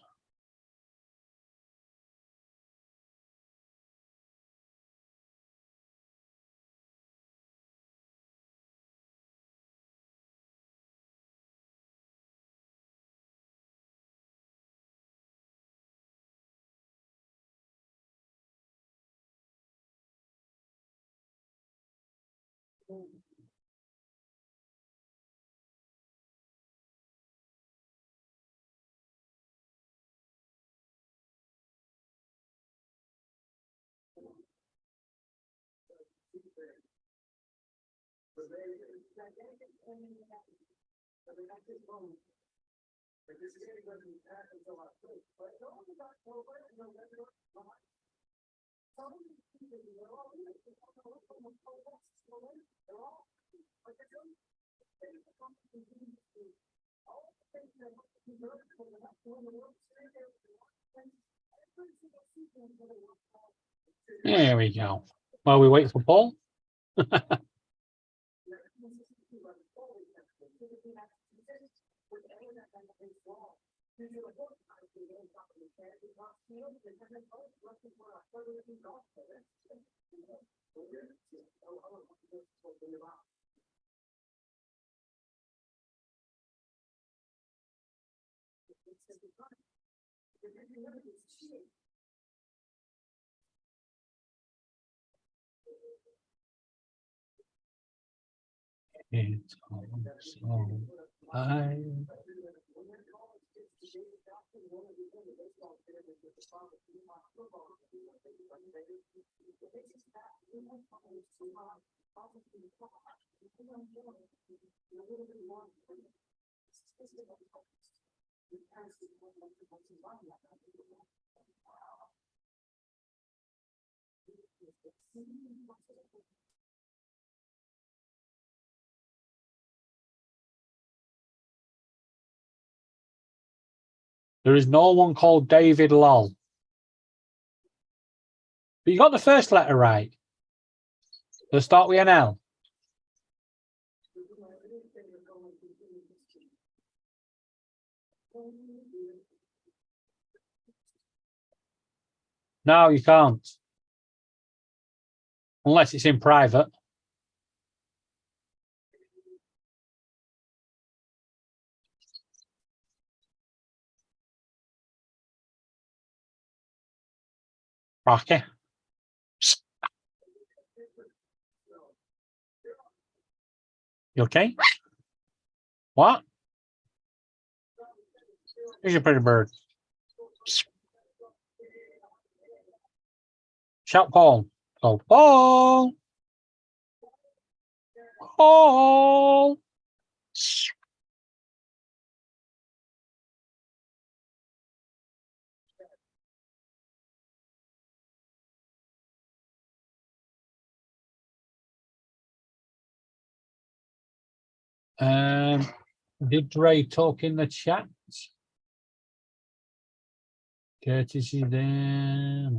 There we go. While we wait for Paul. It's so high. There is no one called David Lol. But you got the first letter right. Let's start with an L. No, you can't. Unless it's in private. Rocky. You okay? What? Here's your pretty bird. Shout Paul. Oh, Paul. Paul. Did Ray talk in the chat? Curtis is there.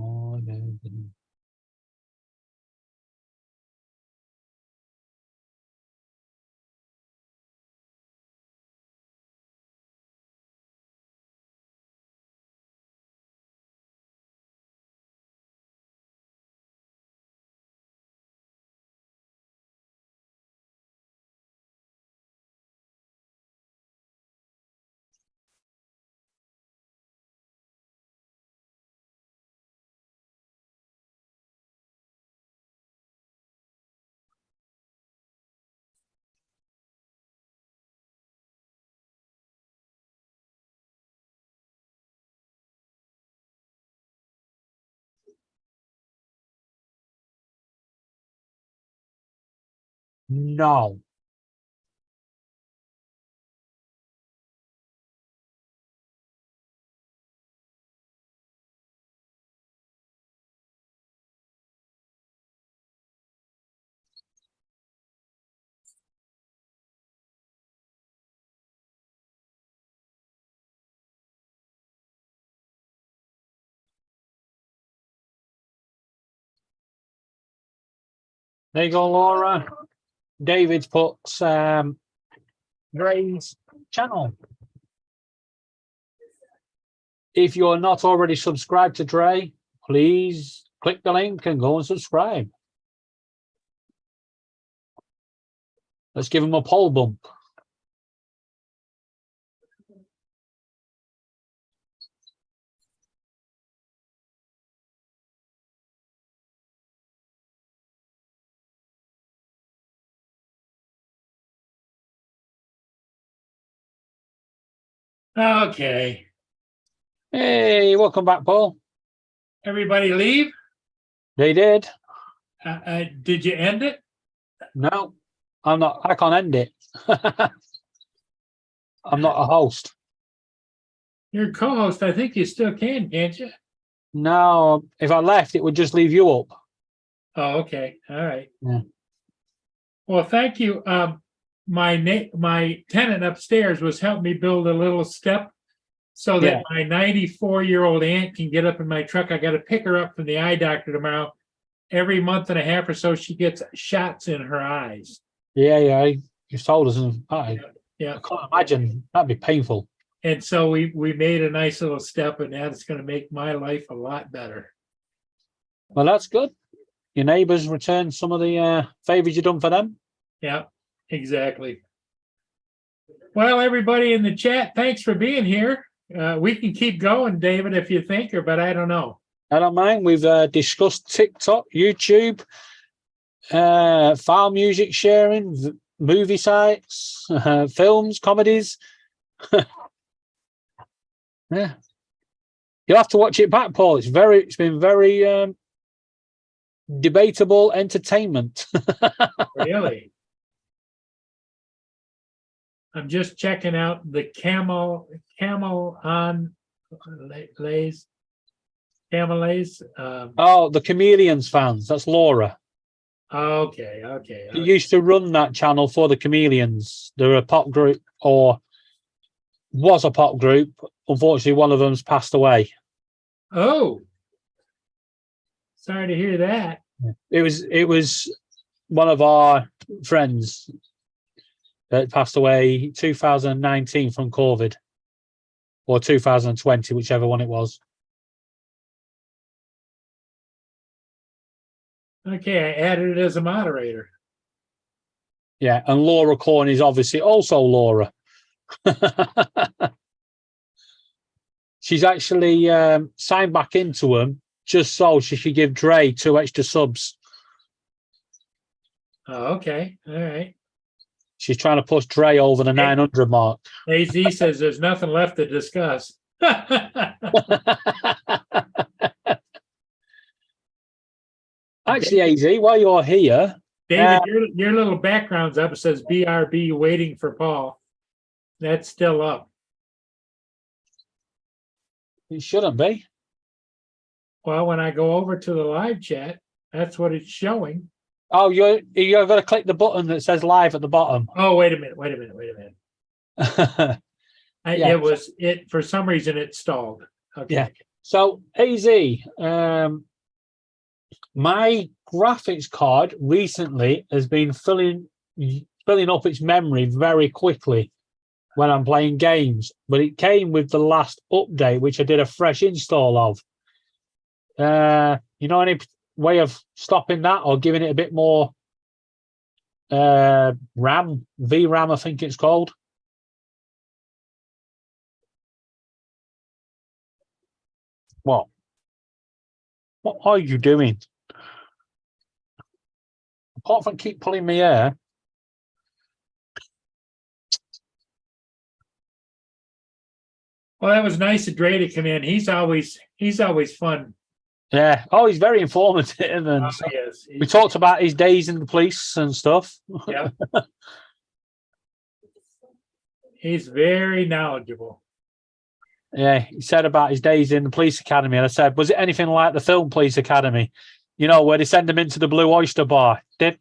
No. There you go, Laura. David's put Ray's channel. If you're not already subscribed to Dre, please click the link and go and subscribe. Let's give him a poll bump. Okay, Hey, welcome back, Paul. everybody leave? They did. Did you end it? No, I'm not. I can't end it. I'm not a host. You're a co-host. I think you still can, can't you? No, if I left, it would just leave you up. Oh, okay. All right. Yeah. Well, thank you. My tenant upstairs was helping me build a little step so that my 94-year-old aunt can get up in my truck. I got to pick her up from the eye doctor tomorrow. Every month and a half or so, she gets shots in her eyes. Yeah. You told us. I Yeah. can't imagine. That'd be painful. And so we made a nice little step, and that's going to make my life a lot better. Well, that's good. Your neighbours returned some of the favours you done for them. Yeah, exactly. Well, everybody in the chat, thanks for being here. We can keep going, David, if you think, but I don't know. I don't mind. We've discussed TikTok, YouTube, file music sharing, movie sites, films, comedies. Yeah, you'll have to watch it back, Paul. It's been very debatable entertainment. Really? I'm just checking out the camel on lays. Camelays. Oh, the Chameleons fans. That's Laura. Okay. She used to run that channel for the Chameleons. They're a pop group, or was a pop group unfortunately, one of them's passed away. Oh. Sorry to hear that. It was one of our friends that passed away 2019 from COVID, or 2020, whichever one it was. Okay, I added it as a moderator. Yeah, and Laura Corn is obviously also Laura. She's actually signed back into them just so she could give Dre 2 extra subs. Oh, okay, all right. She's trying to push Dre over the 900 mark. AZ says there's nothing left to discuss. Actually, AZ, while you're here, David, your little background's up. It says BRB waiting for Paul. That's still up. it shouldn't be. Well, when I go over to the live chat, that's what it's showing. Oh, you're going to click the button that says live at the bottom. Oh, wait a minute. Yeah. It was for some reason it stalled. Okay. Yeah. So AZ, my graphics card recently has been filling up its memory very quickly when I'm playing games, but it came with the last update, which I did a fresh install of. You know, any way of stopping that or giving it a bit more RAM, VRAM, I think it's called? What are you doing? Apart from keep pulling my hair. Well, that was nice of Dre to come in. He's always fun. Yeah. Oh, he's very informative. And Oh, yes. we talked about his days in the police and stuff. Yeah. He's very knowledgeable. Yeah, he said about his days in the police academy. And I said, was it anything like the film Police Academy? You know, where they send him into the Blue Oyster Bar. I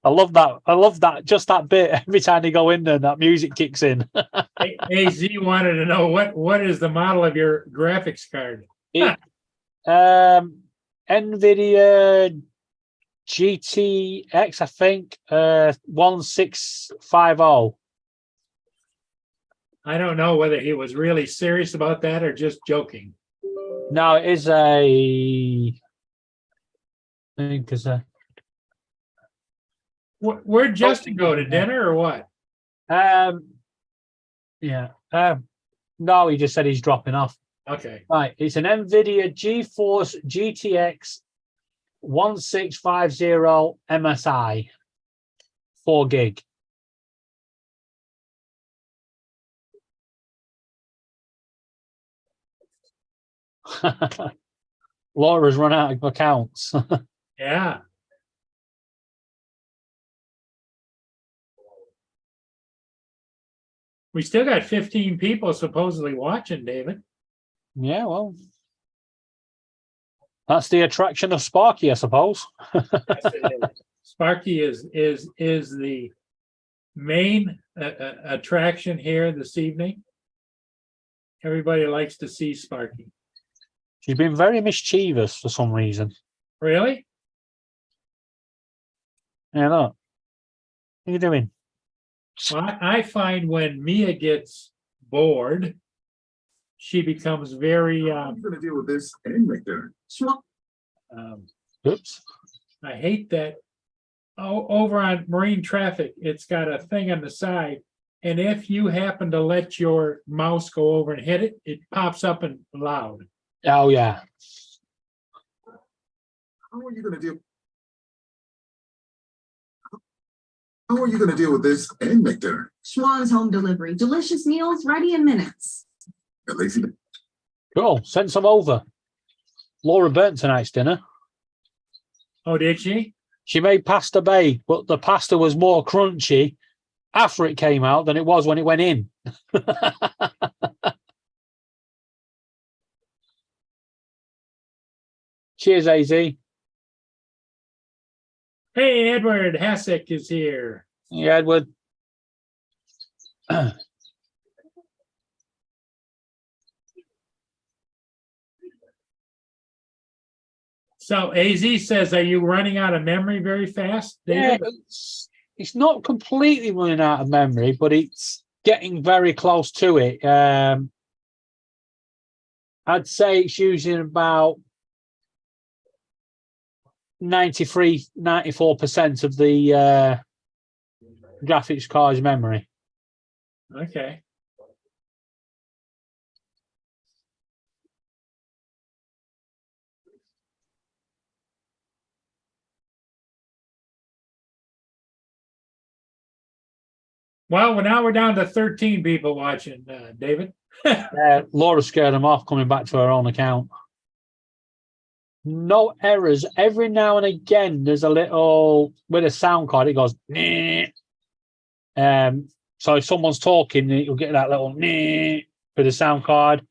love that. I love that. Just that bit. Every time they go in there, that music kicks in. AZ wanted to know what is the model of your graphics card? NVIDIA GTX, I think, 1650. I don't know whether he was really serious about that or just joking. No, it is I think it's a. Where'd Justin go, to dinner or what? Yeah. No, he just said he's dropping off. Okay. Right, it's an NVIDIA GeForce GTX 1650 MSI, 4 gig. Laura's run out of accounts. Yeah. We still got 15 people supposedly watching, David. Yeah, well, that's the attraction of Sparky, I suppose. Yes, it is. Sparky is the main attraction here this evening. Everybody likes to see Sparky. She's been very mischievous for some reason. Really? Yeah, look. What are you doing? Well, I find when Mia gets bored, she becomes very. I'm gonna deal with this and make dinner. Oops. I hate that. Oh, over on Marine Traffic, it's got a thing on the side, and if you happen to let your mouse go over and hit it, it pops up and loud. Oh, yeah. How are you gonna deal? How are you gonna deal with this and make dinner? Schwann's Home Delivery. Delicious meals ready in minutes. At least Cool. Send some over. Laura burnt tonight's dinner. Oh, did she? She made pasta bake, but the pasta was more crunchy after it came out than it was when it went in. Cheers, AZ. Hey, Edward Hasek is here. Yeah, Edward. So AZ says, are you running out of memory very fast, Yeah, David? it's not completely running out of memory, but it's getting very close to it. I'd say it's using about 94% of the graphics card's memory. Okay. Well, now we're down to 13 people watching, David. Laura scared them off coming back to her own account. No errors. Every now and again, there's a little with a sound card. It goes. Nah. So if someone's talking, you'll get that little nah for the sound card.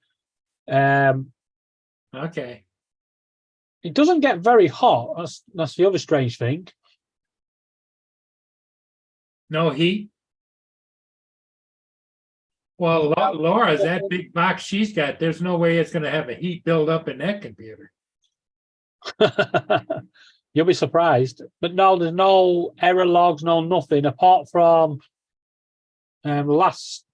Okay. It doesn't get very hot. That's the other strange thing. No heat? Well, Laura's that big box she's got, there's no way it's gonna have a heat build up in that computer. You'll be surprised. But no, there's no error logs, no nothing, apart from the last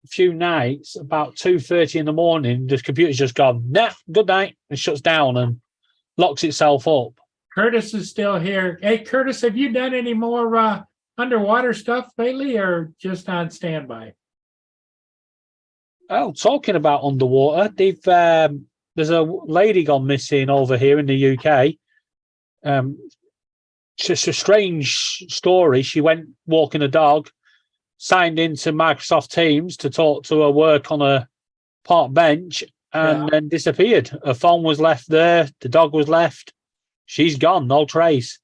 few nights, about 2:30 in the morning, the computer's just gone, nah, good night, and shuts down and locks itself up. Curtis is still here. Hey, Curtis, have you done any more underwater stuff lately or just on standby? Oh, talking about underwater, they've there's a lady gone missing over here in the UK. It's a strange story. She went walking a dog, signed into Microsoft Teams to talk to her work on a park bench, and then disappeared. Her phone was left there. The dog was left. She's gone, no trace.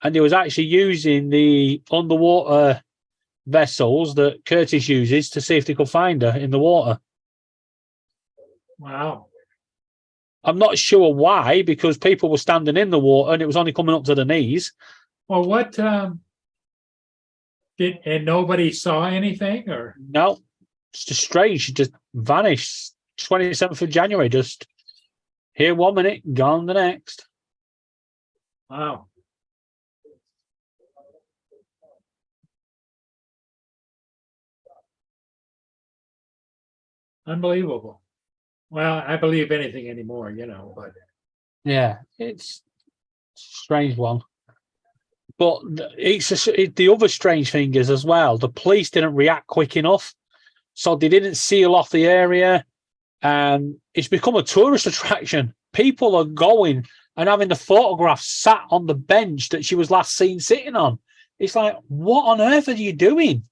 And he was actually using the underwater vessels that Curtis uses to see if they could find her in the water. Wow. I'm not sure why, because people were standing in the water and it was only coming up to the knees. Well, what and nobody saw anything or? No, it's just strange. She just vanished. 27th of January, just here 1 minute, gone the next. Wow. Unbelievable. Well, I believe anything anymore, but Yeah, it's a strange one. But the other strange thing is as well, the police didn't react quick enough. So they didn't seal off the area. And it's become a tourist attraction. People are going and having the photograph sat on the bench that she was last seen sitting on. It's like, what on earth are you doing?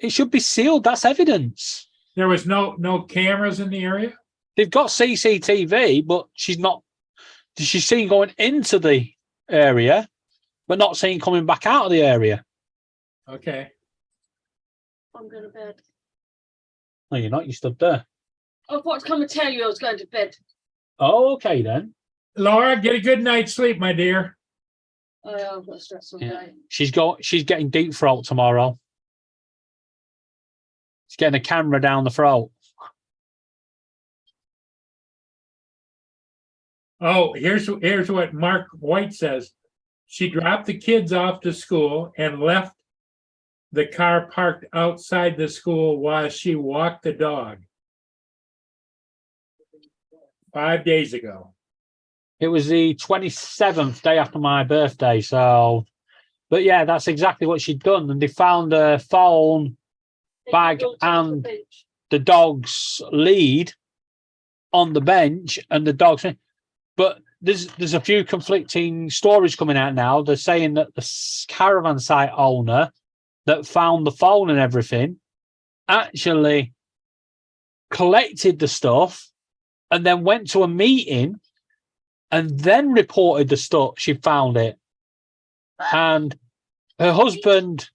It should be sealed. That's evidence. there was no cameras in the area? They've got CCTV, but she's seen going into the area, but not seen coming back out of the area. Okay. I'm going to bed. No, you're not. You stood there. I thought to come and tell you I was going to bed. Oh, okay then. Laura, get a good night's sleep, my dear. I've got a stressful Yeah. day. She's getting deep throat tomorrow. She's getting a camera down the throat. Oh, here's what Mark White says. She dropped the kids off to school and left the car parked outside the school while she walked the dog. 5 days ago. It was the 27th day after my birthday. So, but yeah, that's exactly what she'd done. And they found her phone, bag, and the dog's lead on the bench, and the dog's. But there's a few conflicting stories coming out now. They're saying that the caravan site owner that found the phone and everything actually collected the stuff and then went to a meeting and then reported the stuff. She found it. And her husband,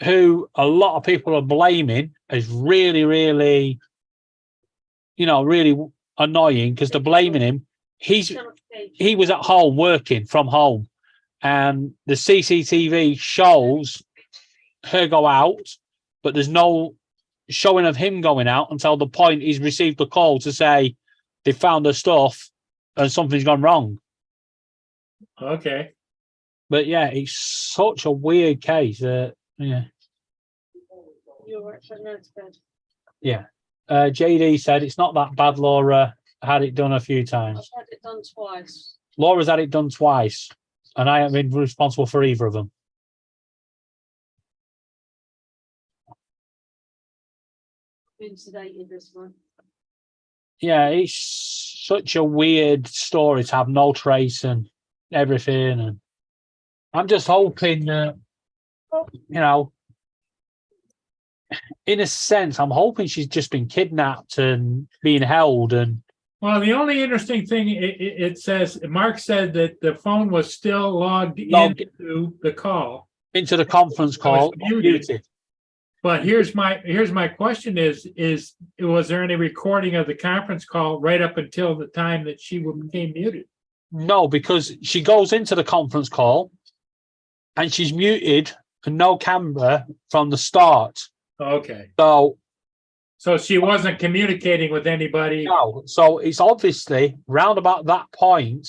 who a lot of people are blaming, is really, really, really annoying because they're blaming him. He was at home working from home, and the CCTV shows her go out, but there's no showing of him going out until the point he's received a call to say they found her stuff and something's gone wrong. Okay. But yeah, it's such a weird case. Yeah. You're right for now to bed. Yeah. JD said it's not that bad. Laura had it done a few times. I've had it done twice. Laura's had it done twice, and I haven't been responsible for either of them. Been sedated this one. Yeah, it's such a weird story to have no trace and everything. And I'm just hoping that, you know, in a sense, I'm hoping she's just been kidnapped and being held. And Well, the only interesting thing, it says, Mark said that the phone was still logged Logged- into the call. into the conference call, muted. muted. But here's my question is was there any recording of the conference call right up until the time that she became muted? No, because she goes into the conference call and she's muted and no camera from the start. Okay, So so she wasn't communicating with anybody. no, so it's obviously round about that point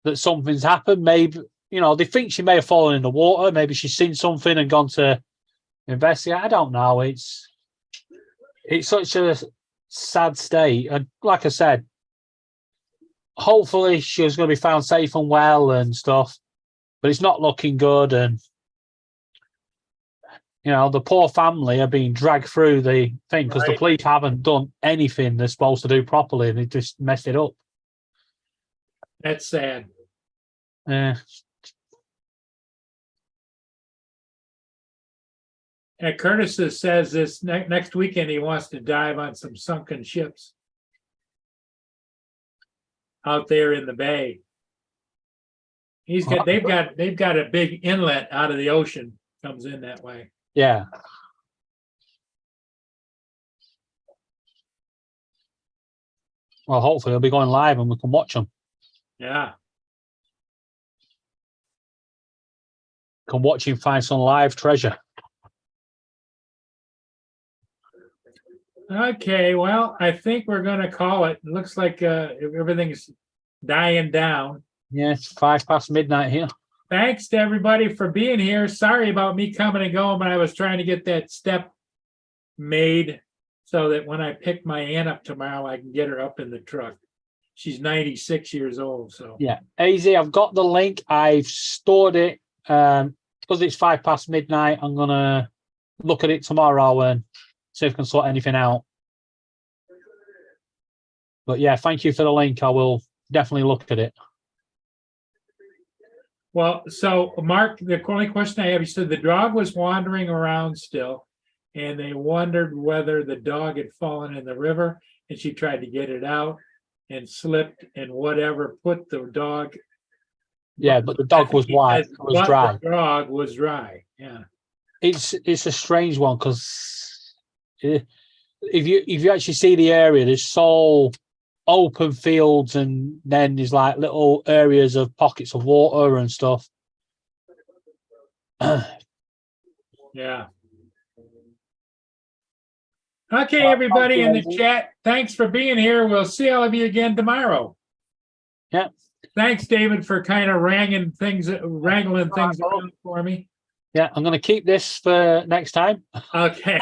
that something's happened. Maybe, you know, they think she may have fallen in the water. Maybe she's seen something and gone to investigate. I don't know. It's such a sad state. And like I said, hopefully she's going to be found safe and well and stuff, but it's not looking good. And, you know, the poor family are being dragged through the thing because the Right. police haven't done anything they're supposed to do properly. They just messed it up. That's sad. And Curtis says this next weekend he wants to dive on some sunken ships out there in the bay. They've got a big inlet out of the ocean, comes in that way. Yeah. Well, hopefully they'll be going live and we can watch them. Yeah. Can watch him find some live treasure. Okay, well, I think we're gonna call it. It looks like everything's dying down. Yeah, it's 5 past midnight here. Thanks to everybody for being here. Sorry about me coming and going, but I was trying to get that step made so that when I pick my aunt up tomorrow, I can get her up in the truck. She's 96 years old, so. Yeah. AZ, I've got the link. I've stored it. Because it's 5 past midnight, I'm gonna look at it tomorrow and see if I can sort anything out. But yeah, thank you for the link. I will definitely look at it. Well, so Mark, the only question I have, you said the dog was wandering around still, and they wondered whether the dog had fallen in the river, and she tried to get it out and slipped and whatever, put the dog. Yeah, but the dog was white, But was dry. the dog was dry, yeah. It's a strange one because if you actually see the area, there's so open fields and then there's like little areas of pockets of water and stuff. Yeah. Okay, everybody in the chat, thanks for being here. We'll see all of you again tomorrow. Yeah. Thanks, David, for kind of wrangling things around for me. Yeah, I'm going to keep this for next time. Okay.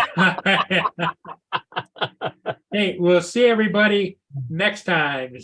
Hey, we'll see everybody next time.